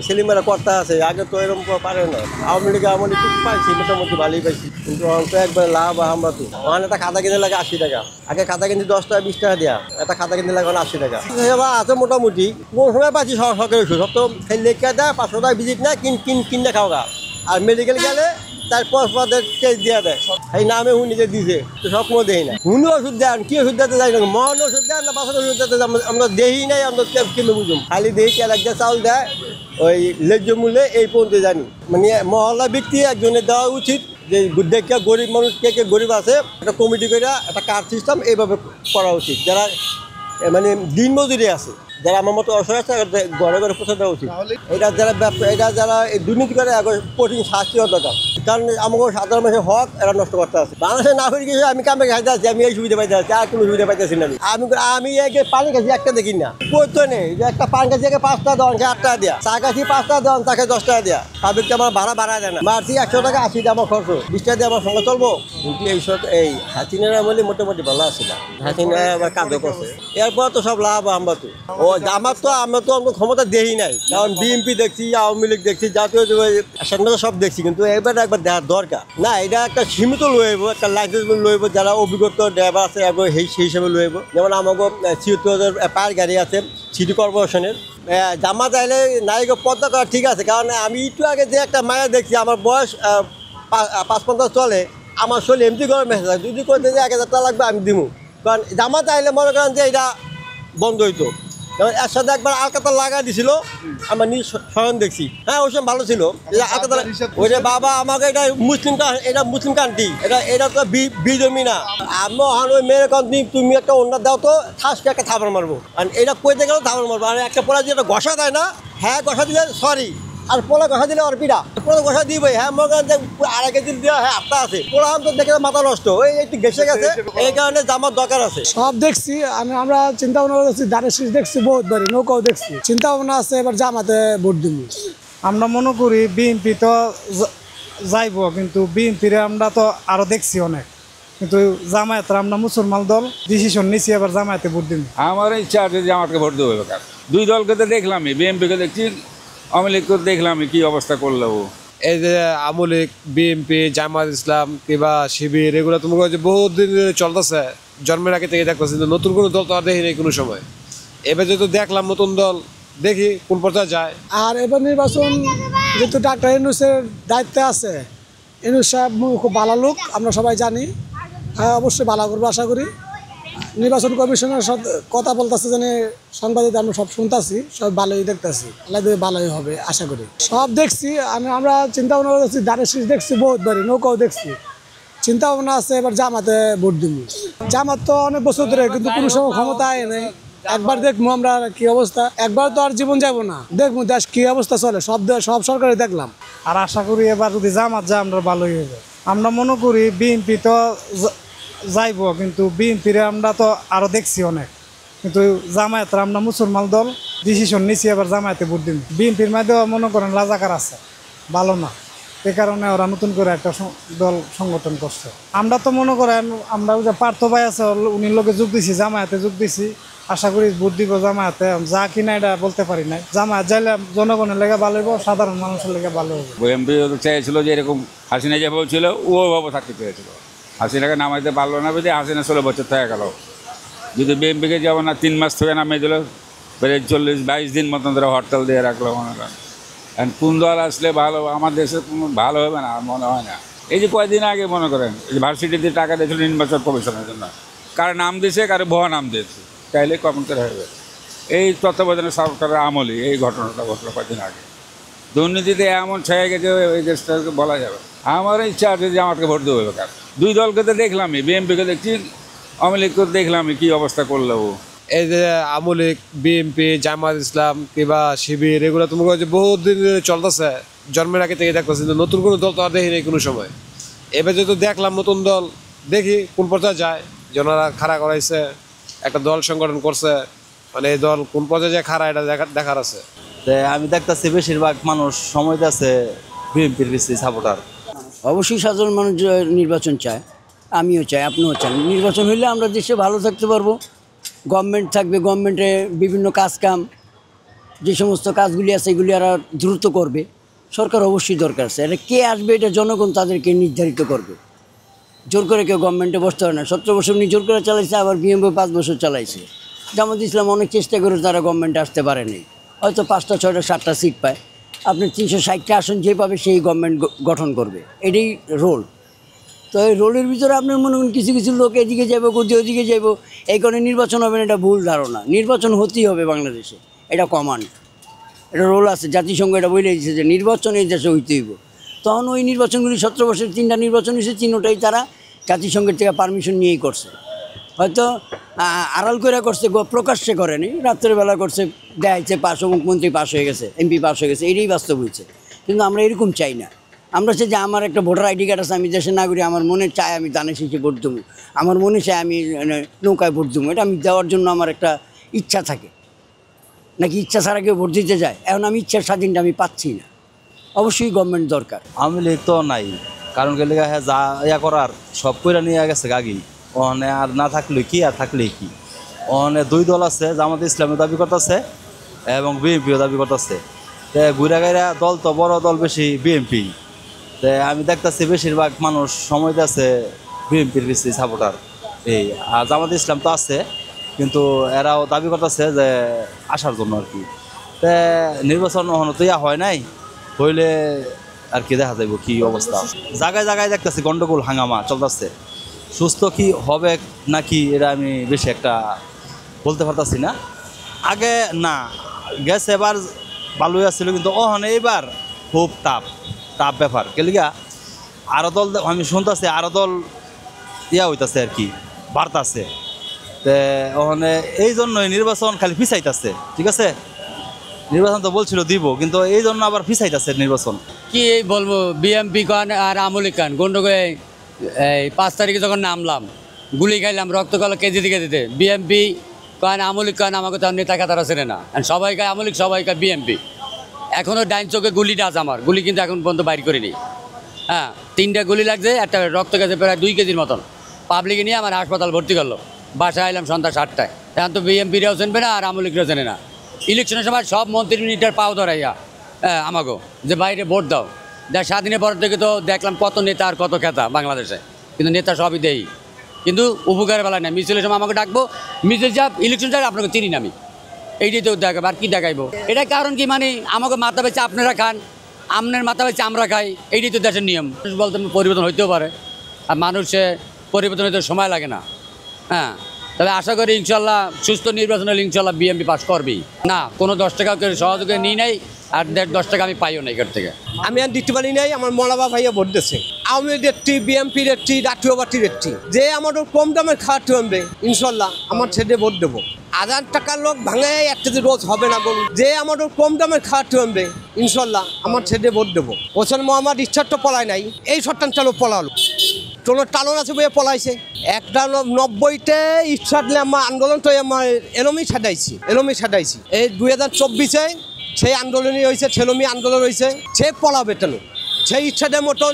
ছেলেমেয়েরা কর্তা আছে, আগে তো এরকম পারে না। আওয়ামী লীগে আমার একটু পাইছি, মোটামুটি ভালোই পাইছি, কিন্তু অঙ্ক একবার লাভ আমরা তো। ওখানে একটা খাতা কিনতে লাগে 80 টাকা, আগে খাতা কিনতে 10 টাকা 20 টাকা দেওয়া, একটা খাতা কিনতে লাগে 80 টাকা। সেবা আছে মোটামুটি, কোন সময় পাইছি সরকারি ওষুধ, সব তো লেখা দেয়, 500 টাকা ভিজিট নেয়, কিনে খাও গা। আর মেডিকেল গেলে তারপর টেস্ট দিয়ে দেয়, এই নামে হুন নিজে দিছে, তো সব কোনো দেই না। হুনি ওষুধ দেন, কি ওষুধ দিতে যাই না, মহান ওষুধ দেন না, 500 ওষুধ দিতে আমরা দেই নাই, আমরা কেমন বুঝুম। খালি দেই তেল একটা চাউল দেয়, ওই ন্যায্য মূল্যে এই পর্যন্ত জানি। মানে মহল্লা ব্যক্তি একজনের দেওয়া উচিত, যে দেখে গরিব মানুষ কে কে গরিব আছে, একটা কমিটি করে একটা কার্ড সিস্টেম এইভাবে করা উচিত। যারা মানে দিন মজুরি আছে, যারা আমার মতো অসহায় আছে, ঘরে ঘরে পৌঁছে দেওয়া উচিত। এটা যারা এটা যারা দুর্নীতি করে কঠিন শাস্তি হওয়া দরকার, কারণ আমাকে সাধারণ মানুষের হক এরা নষ্ট করতে আছে। বাংলাদেশের নাগরিক হিসেবে আমি কামে খাইতে আছি, আমি এই সুবিধা পাইতে আছি, আর কোনো সুবিধা পাইতেছি না। আমি একে পানি খাচ্ছি, একটা দেখি না, করতে নেই যে একটা পানি খাচ্ছি, 5 টাকা দেওয়ান, 8 টাকা দেওয়া, চা খাচ্ছি 5 টাকা দেওয়ান, তাকে 10 টাকা দেওয়া। তাদেরকে আমার ভাড়া বাড়ায় দেয় না, মারছি 100 টাকা, 80 টাকা আমার খরচ, 20 টাকা দিয়ে আমার সঙ্গে চলবো। কিন্তু এই হাসিনারা বলে মোটামুটি ভালো আছে না, হাসিনা আবার কাজও করছে, এরপর তো সব লাভ আমরা তো। ও ও আমার তো আমরা তো আমরা ক্ষমতা দেই নাই, কারণ বিএনপি দেখছি, আওয়ামী লীগ দেখছি, জাতীয় স্বাধীনতা সব দেখছি, কিন্তু একবার দেওয়ার দরকার না। এটা একটা সীমিত লইব, একটা লাইসেন্স লইব, যারা অভিজ্ঞতা ড্রাইভার আছে সেই হিসাবে লইব। যেমন আমাকে ৭৬,০০০ পায়ের গাড়ি আছে সিটি কর্পোরেশনের। জামা চাইলে নায়িক পদ্মা করা ঠিক আছে, কারণ আমি একটু আগে যে একটা মায়া দেখছি, আমার বয়স ৫-৫ চলে, আমার শরীর এমনি গরম মেসেজ হয়, যদি করতে যে ১,০০০ টাকা লাগবে আমি দিব। কারণ জামা চাইলে মনে করেন যে এটা বন্ধ হইতো। যেমন এর সাথে একবার আলকাতা লাগা দিছিল, আমার নিজ স্বয়ং দেখছি। হ্যাঁ, ওই সময় ভালো ছিল। আলকাতা ওই যে বাবা আমাকে এটা মুসলিম কান্ট্রি, এটা তো বিজমি না। আমি ওই মেয়ের কান্ট্রি, তুমি একটা অন্য দাও তো ঠাসকে একটা থাপড় মারবো। আর এটা কইতে গেলেও থাপড় মারবো। আর একটা পোলা যেটা ঘষা দেয় না, হ্যাঁ ঘষা দিলে সরি, আর পোলা ঘষা দিলে অর্পিটা পোলা ঘষা দিবে। হ্যাঁ মনে করেন যে ২.৫ কেজি দেওয়া, হ্যাঁ আপটা আছে। পোলা তো দেখে মাথা নষ্ট, ওই একটু ঘেসে গেছে, এই কারণে জামার দরকার আছে।
সব দেখছি, আমরা চিন্তা ভাবনা করছি, ধানের শীষ দেখছি বহুতবারই, নৌকাও দেখছি। চিন্তা ভাবনা আছে এবার জামাতে ভোট দিব।
আমরা মনে করি বিএনপি তো যাইব, কিন্তু বিএনপির আমরা তো আরো দেখছি অনেক, কিন্তু জামায়াত আমরা মুসলমান দল ডিসিশন নিছি এবার জামায়াতে ভোট দিব।
আমার ইচ্ছা আছে জামাতকে ভোট দেবো। দুই দলকে তো দেখলামই, বিএনপিকে দেখছি, আওয়ামী লীগকে দেখলাম কি অবস্থা করলো।
এই যে আওয়ামী লীগ, বিএনপি, জামাত ইসলাম কিংবা শিবির, এগুলো তোমার কাছে বহুত দিন ধরে চলতেছে, জন্মের আগে থেকে দেখতেছি। নতুন কোনো দল তো আর দেখি নেই কোনো সময়। এবার যেহেতু দেখলাম নতুন দল, দেখি কোন পর্যায়ে যায়।
আর এবার নির্বাচন যেহেতু ডাক্তার ইউনূসের দায়িত্বে আছে, ইউনূস সাহেব খুব ভালো লোক, আমরা সবাই জানি। হ্যাঁ, অবশ্যই ভালো করবো আশা করি। নির্বাচন কমিশনের সাথে কথা বলতেছে, জানি সাংবাদিক আমরা সব শুনতেছি, সব ভালোই দেখতেছি, আল্লাহ দিয়ে ভালোই হবে আশা করি। সব দেখছি, আমরা চিন্তা ভাবনা করছি, ধানের শীষ দেখছি বহুতবারই, নৌকাও দেখছি। চিন্তা ভাবনা আছে এবার জামাতে ভোট দিব। জামাত তো অনেক বছর ধরে, কিন্তু কোনো সময় ক্ষমতা আয় নেই। একবার দেখবো আমরা কি অবস্থা, একবার তো আর জীবন যাবো না, দেখবো দেশ কি অবস্থা চলে, সব সরকারে দেখলাম।
আর আশা করি এবার যদি জামাত যায় আমরা ভালোই হবে। আমরা মনে করি বিএনপি তো যাইব, কিন্তু বিএনপির আমরা তো আরো দেখছি অনেক, কিন্তু জামায়াত আমরা মুসলমান দল ডিসিশন নিছি এবার জামায়াতে ভোট দিব। বিএনপির মাধ্যমে মনে করেন রাজাকার আছে, ভালো না, এই কারণে ওরা নতুন করে একটা দল সংগঠন করছে। আমরা তো মনে করেন আমরা যে পার্থ ভাই আছে, উনি লোকে যোগ দিছি, জামায়াতে যোগ দিছি, আশা করি ভোট দিব জামায়াতে। যা কিনা এটা বলতে পারি না, জামায়াত যাইলে জনগণের লেগে ভালো হইব, সাধারণ মানুষের লেগে ভালো হবে।
বিএনপি চেয়েছিল যে এরকম হাসিনা যে বলছিল, ওভাবে থাকতে পেরেছিল। হাসিনাকে নামাইতে পারলো না বুঝে হাসিনা ১৬ বছর থেকে গেল। যদি বিএনপিকে যাবো না ৩ মাস থেকে নামিয়ে দিল, 40-22 দিন মতন ধরে হরতাল দিয়ে রাখলো। মনে করেন এখন কোন দল আসলে ভালো, আমার দেশে কোনো ভালো হবে না মনে হয় না। এই যে কয়েকদিন আগে মনে করেন ভার্সিটিতে টাকা দিয়েছিল নির্বাচন কমিশনের জন্য, কারো নাম দিয়েছে, কারো ভুয়া নাম দিয়েছে, চাইলে কখন করে হবে। এই তত্ত্বাবধানের সরকারের আমলে এই ঘটনাটা ঘটলো কয়েকদিন আগে। দুর্নীতিতে এমন ছেয়ে গেছে এই দেশটাকে বলা যাবে। আমার ইচ্ছা আছে যে আমাকে ভোট দেবো। দুই দলকে তো দেখলামই, বিএনপিকে দেখছি, আওয়ামী লীগকে দেখলামই কি অবস্থা করলো।
এই যে আওয়ামী লীগ, বিএনপি, জামাত ইসলাম কিংবা শিবির, এগুলো তোমার কাছে বহুত দিন ধরে চলতেছে, জন্মের আগে থেকে দেখতেছি। নতুন কোনো দল তো আর দেখি নেই কোনো সময়। এবার যেহেতু দেখলাম নতুন দল, দেখি কোন পর্যায়ে যায়। জনারা খাড়া করাইছে, একটা দল সংগঠন করছে, মানে এই দল কোন পর্যায়ে যায় খাড়া, এটা দেখার আছে।
আমি দেখতেছি বেশিরভাগ মানুষ সময় আছে বিএনপির বেশি সাপোর্টার।
অবশ্যই সাধারণ মানুষ নির্বাচন চায়, আমিও চাই, আপনিও চান। নির্বাচন হইলে আমরা দেশে ভালো থাকতে পারবো, গভর্নমেন্ট থাকবে, গভর্নমেন্টে বিভিন্ন কাম যে সমস্ত কাজগুলি আছে এগুলি এরা দ্রুত করবে। সরকার অবশ্যই দরকার আছে, এটা কে আসবে এটা জনগণ তাদেরকে নির্ধারিত করবে। জোর করে কেউ গভর্নমেন্টে বসতে হয় না। 17 বছর উনি জোর করে চালাইছে, আবার বিএনপি 5 বছর চালাইছে। জামাত ইসলাম অনেক চেষ্টা করে তারা গভর্নমেন্টে আসতে পারেনি, হয়তো 5টা 6টা 7টা সিট পায়। আপনি 360টা আসন যে পাবে সেই গভর্নমেন্ট গঠন করবে, এটাই রোল। তো এই রোলের ভিতরে আপনার মনে করেন কিছু কিছু লোক এদিকে যাবো, ওদিকে যাবো, এই কারণে নির্বাচন হবে না, এটা ভুল ধারণা। নির্বাচন হতেই হবে বাংলাদেশে, এটা কমান্ড, এটা রোল আছে। জাতিসংঘ এটা বলে দিয়েছে যে নির্বাচন এই দেশে হইতে হইব। তখন ওই নির্বাচনগুলি 17 বছর 3টা নির্বাচন হয়েছে, 3টাই তারা জাতিসংঘের থেকে পারমিশন নিয়েই করছে। হয়তো আড়াল করে করছে, প্রকাশ্যে করেনি, রাত্রেবেলা করছে, দেখাইছে পাশ, অমুক মন্ত্রী পাশ হয়ে গেছে, এমপি পাশ হয়ে গেছে, এটাই বাস্তব হয়েছে। কিন্তু আমরা এরকম চাই না। আমরা চাই যে আমার একটা ভোটার আইডি কার্ড আছে, আমি দেশের নাগরিক, আমার মনে চায় আমি ধানের শীষে ভোট দেবো, আমার মনে চায় আমি নৌকায় ভোট দেবো, এটা আমি দেওয়ার জন্য আমার একটা ইচ্ছা থাকে। নাকি ইচ্ছা ছাড়া কেউ ভোট দিতে যায়? এখন আমি ইচ্ছার স্বাধীনটা আমি পাচ্ছি না। অবশ্যই গভর্নমেন্ট দরকার।
আওয়ামী লীগ তো নাই, কারণ গেলে হ্যাঁ যা ইয়া করার সব কইরা নিয়ে গেছে গাগি, ওখানে আর না থাকলে কি আর থাকলে কি।
ওখানে দুই দল আছে, জামাত ইসলামী দাবি করতেছে এবং বিএনপিও দাবি করতেছে। তো ঘুরা গাইরা দল তো বড় দল বেশি বিএনপি। তো আমি দেখতেছি বেশিরভাগ মানুষ সময় দিচ্ছে বিএনপির বেশি সাপোর্টার। এই আর জামাত ইসলাম তো আছে, কিন্তু এরাও দাবি করতেছে যে আসার জন্য আর কি। তো নির্বাচন এখনো তো হয় নাই, হইলে আর কি দেখা যাইব কি অবস্থা। জায়গায় জায়গায় দেখতেছি গন্ডগোল হাঙ্গামা চলতেছে। সুস্থ কি হবে নাকি এটা আমি বেশি একটা বলতে পারতাছি না। আগে না গেছে এবার ভালোই আসছিল, কিন্তু ওখানে এবার খুব টাফ ব্যাপার। কেলিগা আরো দল আমি শুনতেছি আরো দল হইতাছে আর কি, বাড়তাছে। তো ওখানে এই জন্যই নির্বাচন খালি পিছাইতেছে। ঠিক আছে, নির্বাচন তো বলছিল দিব, কিন্তু এই জন্য আবার পিছাইতেছে নির্বাচন।
কি বলবো, বিএমপি কান আর আমলি কান গন্ডগোল। এই 5 তারিখে যখন নামলাম, গুলি খাইলাম, রক্ত কালো কেজি দিতে বিএমপি কান আমলি কান আমাকে তো নেতা কাতারা চেনে না। সবাই খায় আমলিক, সবাই খায় বিএমপি। এখনও ডাইন চোখে গুলিটা আছে আমার, গুলি কিন্তু এখন পর্যন্ত বাইর করিনি। হ্যাঁ, 3টা গুলি লাগছে, একটা রক্ত গেছে প্রায় 2 কেজির মতন। পাবলিকে নিয়ে আমার হাসপাতাল ভর্তি করলো। বাসায় আইলাম সন্ধ্যা 7টায়। এখন তো বিএমপিরাও চেনবে না আর আমলিকরাও চেনে না। ইলেকশনের সময় সব মন্ত্রী মিনিটার পাও ধরাইয়া আমাকে যে বাইরে ভোট দাও। স্বাধীনের পর থেকে তো দেখলাম কত নেতা আর কত খেতা বাংলাদেশে, কিন্তু নেতা সবই দেই, কিন্তু উপকারের বেলা নেই। মিছিলের সময় আমাকে ডাকবো, মিছিল যাব, ইলেকশন যাব, আপনাকে চিনি না আমি। এইটাই তো দেখাবো, আর কি দেখাইবো? এটা কারণ কি, মানে আমাকে মাথা বেঁচে আপনারা খান, আপনার মাথা বেঁচে আমরা খাই, এইটাই তো দেশের নিয়ম। বলতে পরিবর্তন হইতেও পারে, আর মানুষে পরিবর্তন হইতে সময় লাগে না। হ্যাঁ, তবে আশা করি ইনশাল্লাহ সুস্থ নির্বাচন হলে ইনশাল্লাহ বিএমপি পাস করবেই না। কোনো 10 টাকা সহযোগে নিই নাই, আর 10 টাকা আমি পাইও না এখান থেকে।
আমি আর দিতে পারি নাই, আমার মলাবা ভাইয়া ভোট দিচ্ছে। আওয়ামী লীগের একটি, বিএমপির একটি, জাতীয় পার্টির একটি। যে আমার কম দামের খাওয়াতে হবে ইনশাল্লাহ আমার ছেড়ে ভোট দেবো। 1000 টাকার লোক ভাঙে একটা যে রোজ হবে না বলুন। যে আমার কম দামের খাওয়াতে হবে ইনশাল্লাহ আমার ছেড়ে ভোট দেবো। হোসেন মোহাম্মদ ইচ্ছার তো পলায় নাই, এই শতাংশ লোক পলালো। তোর টালন আছে বইয়ে পলাইছে। 91-তে ইচ্ছাটলে আমার আন্দোলন তো আমার এলমি ছাড়াইছি। এই 2024-এ সেই আন্দোলনই হয়েছে, ছেলমি আন্দোলন হয়েছে। সে পলাবে কেন? সেই ইচ্ছাদের মতন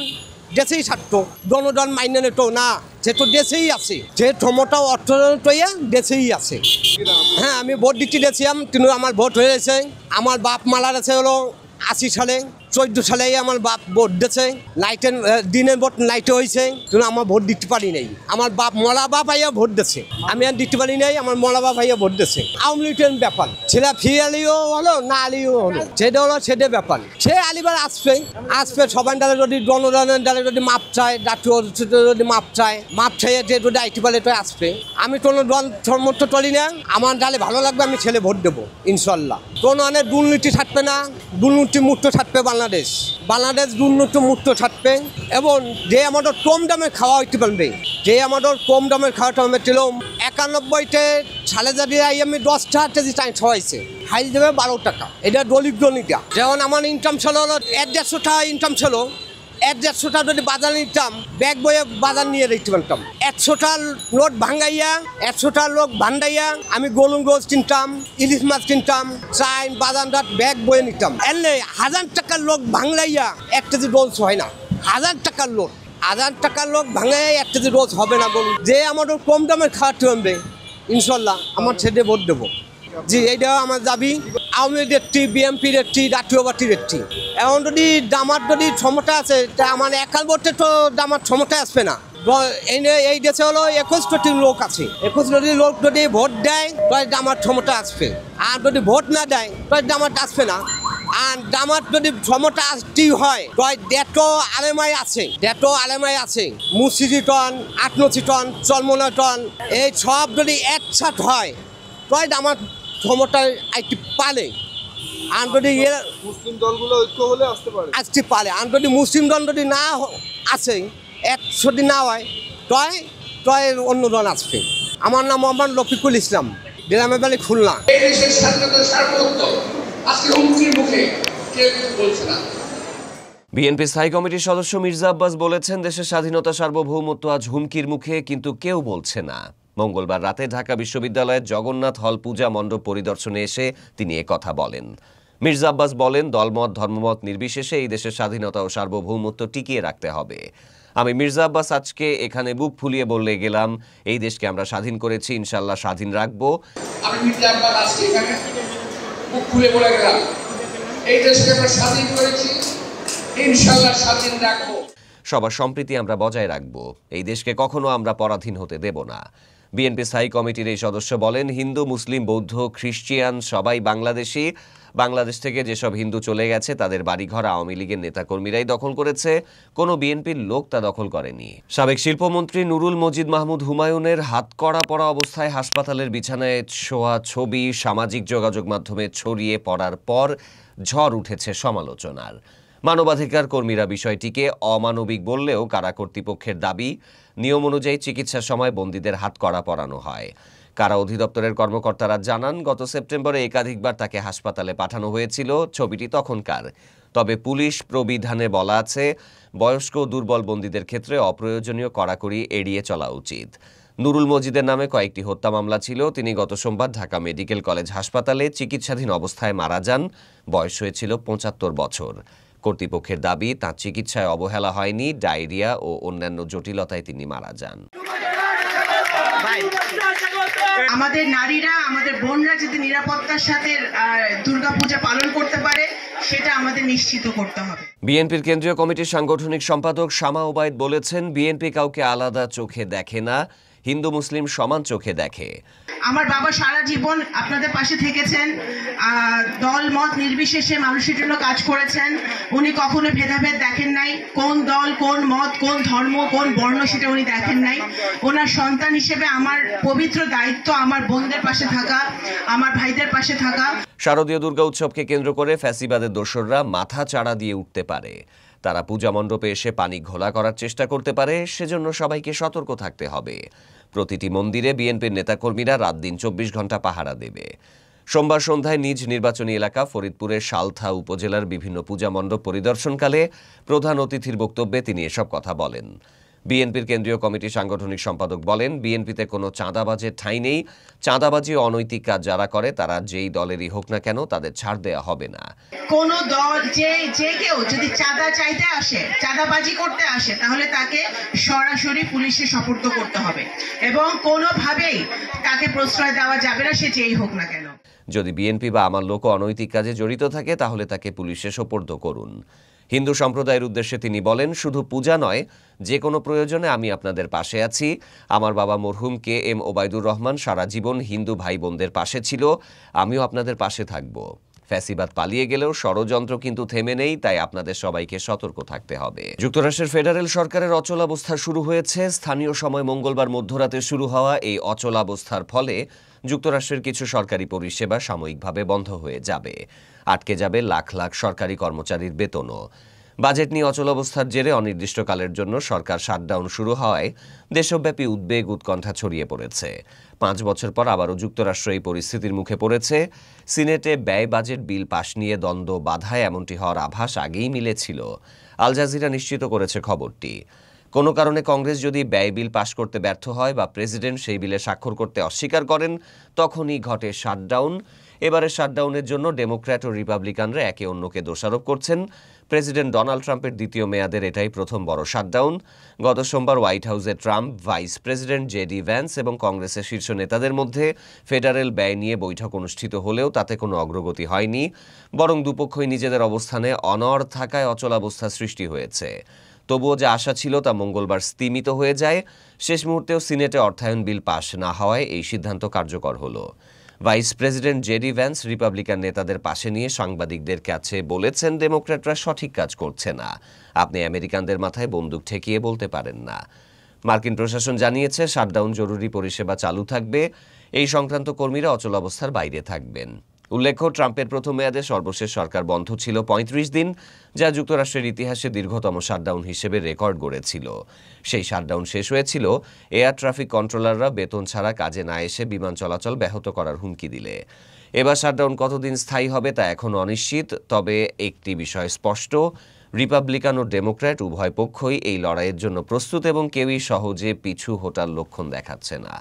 দেশেই ছাড়তো, জনগণ মাইনে নিত না। সে তো দেশেই আছে, যে ক্ষমতা অর্থনৈতিক দেশেই আছে। হ্যাঁ, আমি ভোট দিতে গেছিলাম, কিন্তু আমার ভোট হয়ে গেছে। আমার বাপ মারা গেছে হলো 80 সালে, 14 সালে আমার বাপ ভোট দিয়েছে। দিনের ভোট নাইটে হয়েছে, কিন্তু আমার ভোট দিতে পারি নাই। আমার বাপ মলা বাপ আইয়া ভোট দিচ্ছে, আমি আর দিতে পারি নাই। আমার মলা বাপ আইয়া ভোট দিচ্ছে। আওয়ামী লীগের ব্যাপার, ছেলে ফিয়ালিও হলো না আলিও হলো, সেটা হলো সেটা ব্যাপার। সে আলিবার আসবে সবার ডালে যদি জনগণের ডালে যদি মাপ চায়, জাতীয় যদি মাপ চায় যে যদি আইটি পারে তো আসবে। আমি কোনো দল সমর্থ করি না, আমার ডালে ভালো লাগবে, আমি ছেলে ভোট দেবো ইনশাল্লাহ। কোনো অনেক দুর্নীতি থাকবে না, দুর্নীতি মুক্ত থাকবে বাংলাদেশ দুর্নীতি মুক্ত থাকবে। এবং যে আমাদের কম দামে খাওয়া হইতে পারবে, যে আমাদের কম দামের খাওয়াটা আমি ছিলাম 91-তে সালে যদি আমি 10 টাকা কেজি চাই খাওয়াইছে, খাই দেবে 12 টাকা। এটা দলিত জনিটা। যেমন আমার ইনকাম ছিল হলো 150 টাকা ইনকাম ছিল, 150 টাকা যদি বাজার নিতাম, ব্যাগ বয়ে বাজার নিয়ে দেখতে পারতাম। 100টা নোট ভাঙ্গাইয়া, 100টা লোক ভান্ডাইয়া আমি গোলুম গোস কিনতাম, ইলিশ মাছ কিনতাম, চাইন বাজার ব্যাগ বয়ে নিতাম। এনে 1000 টাকার লোক ভাঙলাইয়া 1 কেজি রোজ হয় না। 1000 টাকার লোক ভাঙে 1 কেজি রোজ হবে না বলুন। যে আমাদের কম দামের খাওয়াতে হবে ইনশাল্লাহ আমার ছেড়ে ভোট দেবো। জি, এইটাও আমার দাবি। আওয়ামী লীগের একটি, বিএমপির একটি, জাতীয় পার্টির একটি। এখন যদি দামার যদি ক্ষমতা আছে, তা আমার একাল ভোটে তো দামার ক্ষমতা আসবে না। এই দেশে হলো 21 কোটি লোক আছে। 21 কোটি লোক যদি ভোট দেয় তাহলে দামার ক্ষমতা আসবে, আর যদি ভোট না দেয় তাহলে দামার আসবে না। আর দামার যদি ক্ষমতা আসতেই হয় তাই দেড়টো আলেমাই আছে, মুর্শিদি টন, আটনচি টন, চলমনা টন, এই সব যদি একসাথ হয় তাই দামার ক্ষমতা আইতে পারে। আর যদি
মুসলিম দলগুলো ঐক্য হলে
আসতে পারে, আর যদি মুসলিম দল যদি না আসে, যদি না হয় তয় অন্য দল আসবে। আমার নাম মোহাম্মদ রফিকুল ইসলাম, গ্রামের বাড়ি খুলনা।
বিএনপি স্থায়ী কমিটির সদস্য মির্জা আব্বাস বলেছেন, দেশের স্বাধীনতা সার্বভৌমত্ব আজ হুমকির মুখে, কিন্তু কেউ বলছে না। মঙ্গলবার রাতে ঢাকা বিশ্ববিদ্যালয়ের জগন্নাথ হল পূজা মণ্ডপ পরিদর্শনে এসে তিনি একথা বলেন। মির্জা আব্বাস বলেন, দলমত ধর্মমত নির্বিশেষে এই দেশের স্বাধীনতা ও সার্বভৌমত্ব টিকিয়ে রাখতে হবে। আমি মির্জা আব্বাস আজকে এখানে বুক ফুলিয়ে বলে গেলাম, এই দেশকে আমরা স্বাধীন করেছি, ইনশাল্লাহ স্বাধীন রাখবো।
আমি মির্জা আব্বাস আজকে এখানে বুক ফুলিয়ে বলে গেলাম, এই দেশকে আমরা স্বাধীন করেছি, ইনশাল্লাহ স্বাধীন রাখবো।
সবার সম্প্রীতি আমরা বজায় রাখব, এই দেশকে কখনো আমরা পরাধীন হতে দেব না। বিএনপি স্থায়ী কমিটির এই সদস্য বলেন, হিন্দু, মুসলিম, বৌদ্ধ, খ্রিস্টিয়ান সবাই বাংলাদেশি। বাংলাদেশ থেকে যেসব হিন্দু চলে গেছে তাদের বাড়িঘর আওয়ামী লীগের নেতাকর্মীরাই দখল করেছে, কোনো বিএনপির লোক তা দখল করেনি। সাবেক শিল্পমন্ত্রী নুরুল মজিদ মাহমুদ হুমায়ুনের হাতকড়া পরা অবস্থায় হাসপাতালের বিছানায় শোয়া ছবি সামাজিক যোগাযোগ মাধ্যমে ছড়িয়ে পড়ার পর ঝড় উঠেছে সমালোচনার। মানবাধিকার কর্মীরা বিষয়টিকে অমানবিক বললেও কারা কর্তৃপক্ষের দাবি, নিয়ম অনুযায়ী চিকিৎসার সময় বন্দীদের হাতকড়া পরানো হয়। কারা অধিদপ্তরের কর্মকর্তারা জানান, গত সেপ্টেম্বরে একাধিকবার তাকে হাসপাতালে পাঠানো হয়েছিল। ছবিটি তখনকার। তবে পুলিশ প্রবিধানে বলা আছে, বয়স্ক দুর্বল বন্দীদের ক্ষেত্রে অপ্রয়োজনীয় কড়াকড়ি এড়িয়ে চলা উচিত। নুরুল মজিদের নামে কয়েকটি হত্যা মামলা ছিল। তিনি গত সোমবার ঢাকা মেডিকেল কলেজ হাসপাতালে চিকিৎসাধীন অবস্থায় মারা যান। বয়স হয়েছিল ৭৫ বছর। কর্তৃপক্ষের দাবি, তাঁর চিকিৎসায় অবহেলা হয়নি, ডায়রিয়া ও অন্যান্য জটিলতায় তিনি মারা যান।
আমাদের নারীরা, আমাদের বোনরা যদি নিরাপত্তার সাথে দুর্গাপূজা পালন করতে পারে, সেটা আমাদের নিশ্চিত করতে হবে।
বিএনপির কেন্দ্রীয় কমিটির সাংগঠনিক সম্পাদক শামা ওবায়দ বলেছেন, বিএনপি কাউকে আলাদা চোখে দেখে না, হিন্দু মুসলিম সমান চোখে দেখে।
আমার বাবা সারা জীবন আপনাদের পাশে থেকেছেন, দল মত নির্বিশেষে মানুষের জন্য কাজ করেছেন। উনি কখনো ভেদাভেদ দেখেন নাই, কোন দল, কোন মত, কোন ধর্ম, কোন বর্ণ সেটা উনি দেখেন নাই। ওনার সন্তান হিসেবে আমার পবিত্র দায়িত্ব আমার বোনদের পাশে থাকা, আমার ভাইদের পাশে থাকা।
শারদীয় দুর্গা উৎসবকে কেন্দ্র করে ফ্যাসিবাদের দোসররা মাথা চাড়া দিয়ে উঠতে পারে। তারা পূজা মণ্ডপে এসে পানি ঘোলা করার চেষ্টা করতে পারে, সেজন্য সবাইকে সতর্ক থাকতে হবে। প্রতিটি মন্দিরে বিএনপির নেতাকর্মীরা রাত দিন ২৪ ঘন্টা পাহারা দেবে। সোমবার সন্ধ্যায় নিজ নির্বাচনী এলাকা ফরিদপুরের সালথা উপজেলার বিভিন্ন পূজা মণ্ডপ পরিদর্শনকালে প্রধান অতিথির বক্তব্যে তিনি এসব কথা বলেন। বিএনপির কেন্দ্রীয় কমিটির সাংগঠনিক সম্পাদক বলেন, বিএনপিতে কোনো চাঁদাবাজের ঠাঁই নেই। চাঁদাবাজি ও অনৈতিক কাজ যারা করে তারা যেই দলেরই হোক না কেন, তাদের ছাড় দেওয়া হবে না।
কোন দল যে কেউ যদি চাঁদা চাইতে আসে, চাঁদাবাজি করতে আসে, তাহলে তাকে সরাসরি পুলিশে সোপর্দ করতে হবে এবং কোনোভাবেই তাকে প্রশ্রয় দেওয়া যাবে না, সে যেই হোক না কেন।
যদি বিএনপি বা আমার লোক অনৈতিক কাজে জড়িত থাকে তাহলে তাকে পুলিশে সোপর্দ করুন। হিন্দু সম্প্রদায়ের উদ্দেশ্যে তিনি বলেন, শুধু পূজা নয়, যে কোনো প্রয়োজনে আমি আপনাদের পাশে আছি। আমার বাবা মরহুম KM ওবায়দুর রহমান সারা জীবন হিন্দু ভাই বোনদের পাশে ছিল, আমিও আপনাদের পাশে থাকব। ফ্যাসিবাদ পালিয়ে গেলেও ষড়যন্ত্র কিন্তু থেমে নেই, তাই আপনাদের সবাইকে সতর্ক থাকতে হবে। যুক্তরাষ্ট্রের ফেডারেল সরকারের অচলাবস্থা শুরু হয়েছে। স্থানীয় সময় মঙ্গলবার মধ্যরাতে শুরু হওয়া এই অচলাবস্থার ফলে যুক্তরাষ্ট্রের কিছু সরকারি পরিষেবা সাময়িকভাবে বন্ধ হয়ে যাবে। আটকে যাবে লাখ লাখ সরকারি কর্মচারীর বেতনও। বাজেট নিয়ে অচলাবস্থার জেরে অনির্দিষ্টকালের জন্য সরকার শাটডাউন শুরু হওয়ায় দেশব্যাপী উদ্বেগ উৎকণ্ঠা ছড়িয়ে পড়েছে। ৫ বছর পর আবারও যুক্তরাষ্ট্র এই পরিস্থিতির মুখে পড়েছে। সিনেটে ব্যয় বাজেট বিল পাশ নিয়ে দ্বন্দ্ব বাধায় এমনটি হওয়ার আভাস আগেই মিলেছিল। আল জাজিরা নিশ্চিত করেছে খবরটি। কোনো কারণে কংগ্রেস যদি ব্যয় বিল পাশ করতে ব্যর্থ হয় বা প্রেসিডেন্ট সেই বিলে স্বাক্ষর করতে অস্বীকার করেন, তখনই ঘটে শাটডাউন। এবারে শাটডাউনের জন্য ডেমোক্র্যাট ও রিপাবলিকানরা একে অন্যকে দোষারোপ করছেন। প্রেসিডেন্ট ডোনাল্ড ট্রাম্পের দ্বিতীয় মেয়াদের এটাই প্রথম বড় শাটডাউন। গত সোমবার হোয়াইট হাউসে Trump, vice president JD Vance এবং কংগ্রেসের শীর্ষ নেতাদের মধ্যে ফেডারেল ব্যয় নিয়ে বৈঠক অনুষ্ঠিত হলেও তাতে কোনো অগ্রগতি হয়নি, বরং দুপক্ষই নিজেদের অবস্থানে অনড় থাকায় অচলাবস্থা সৃষ্টি হয়েছে। তবুও যে আশা ছিল তা মঙ্গলবার স্তিমিত হয়ে যায়। শেষ মুহূর্তেও সিনেটে অর্থায়ন বিল পাশ না হওয়ায় এই সিদ্ধান্ত কার্যকর হলো। Vice president JD Vance Republican নেতাদের পাশে নিয়ে সাংবাদিকদের কাছে বলেছেন, ডেমোক্র্যাটরা সঠিক কাজ করছে না, আপনি আমেরিকানদের মাথায় বন্দুক ঠেকিয়ে বলতে পারেন না। মার্কিন প্রশাসন জানিয়েছে শাটডাউন জরুরি পরিষেবা চালু থাকবে, এই সংক্রান্ত কর্মীরা অচলাবস্থার বাইরে থাকবেন। উল্লেখ্য, ট্রাম্পের প্রথম মেয়াদে সর্বশেষ সরকার বন্ধ ছিল ৩৫ দিন, যা যুক্তরাষ্ট্রের ইতিহাসে দীর্ঘতম শাটডাউন হিসেবে রেকর্ড গড়েছিল। সেই শাটডাউন শেষ হয়েছিল এয়ার ট্রাফিক কন্ট্রোলাররা বেতন ছাড়া কাজে না এসে বিমান চলাচল ব্যাহত করার হুমকি দিলে। এবার শাটডাউন কতদিন স্থায়ী হবে তা এখনও অনিশ্চিত। তবে একটি বিষয় স্পষ্ট, রিপাবলিকান ও ডেমোক্র্যাট উভয় পক্ষই এই লড়াইয়ের জন্য প্রস্তুত এবং কেউই সহজে পিছু হটার লক্ষণ দেখাচ্ছে না।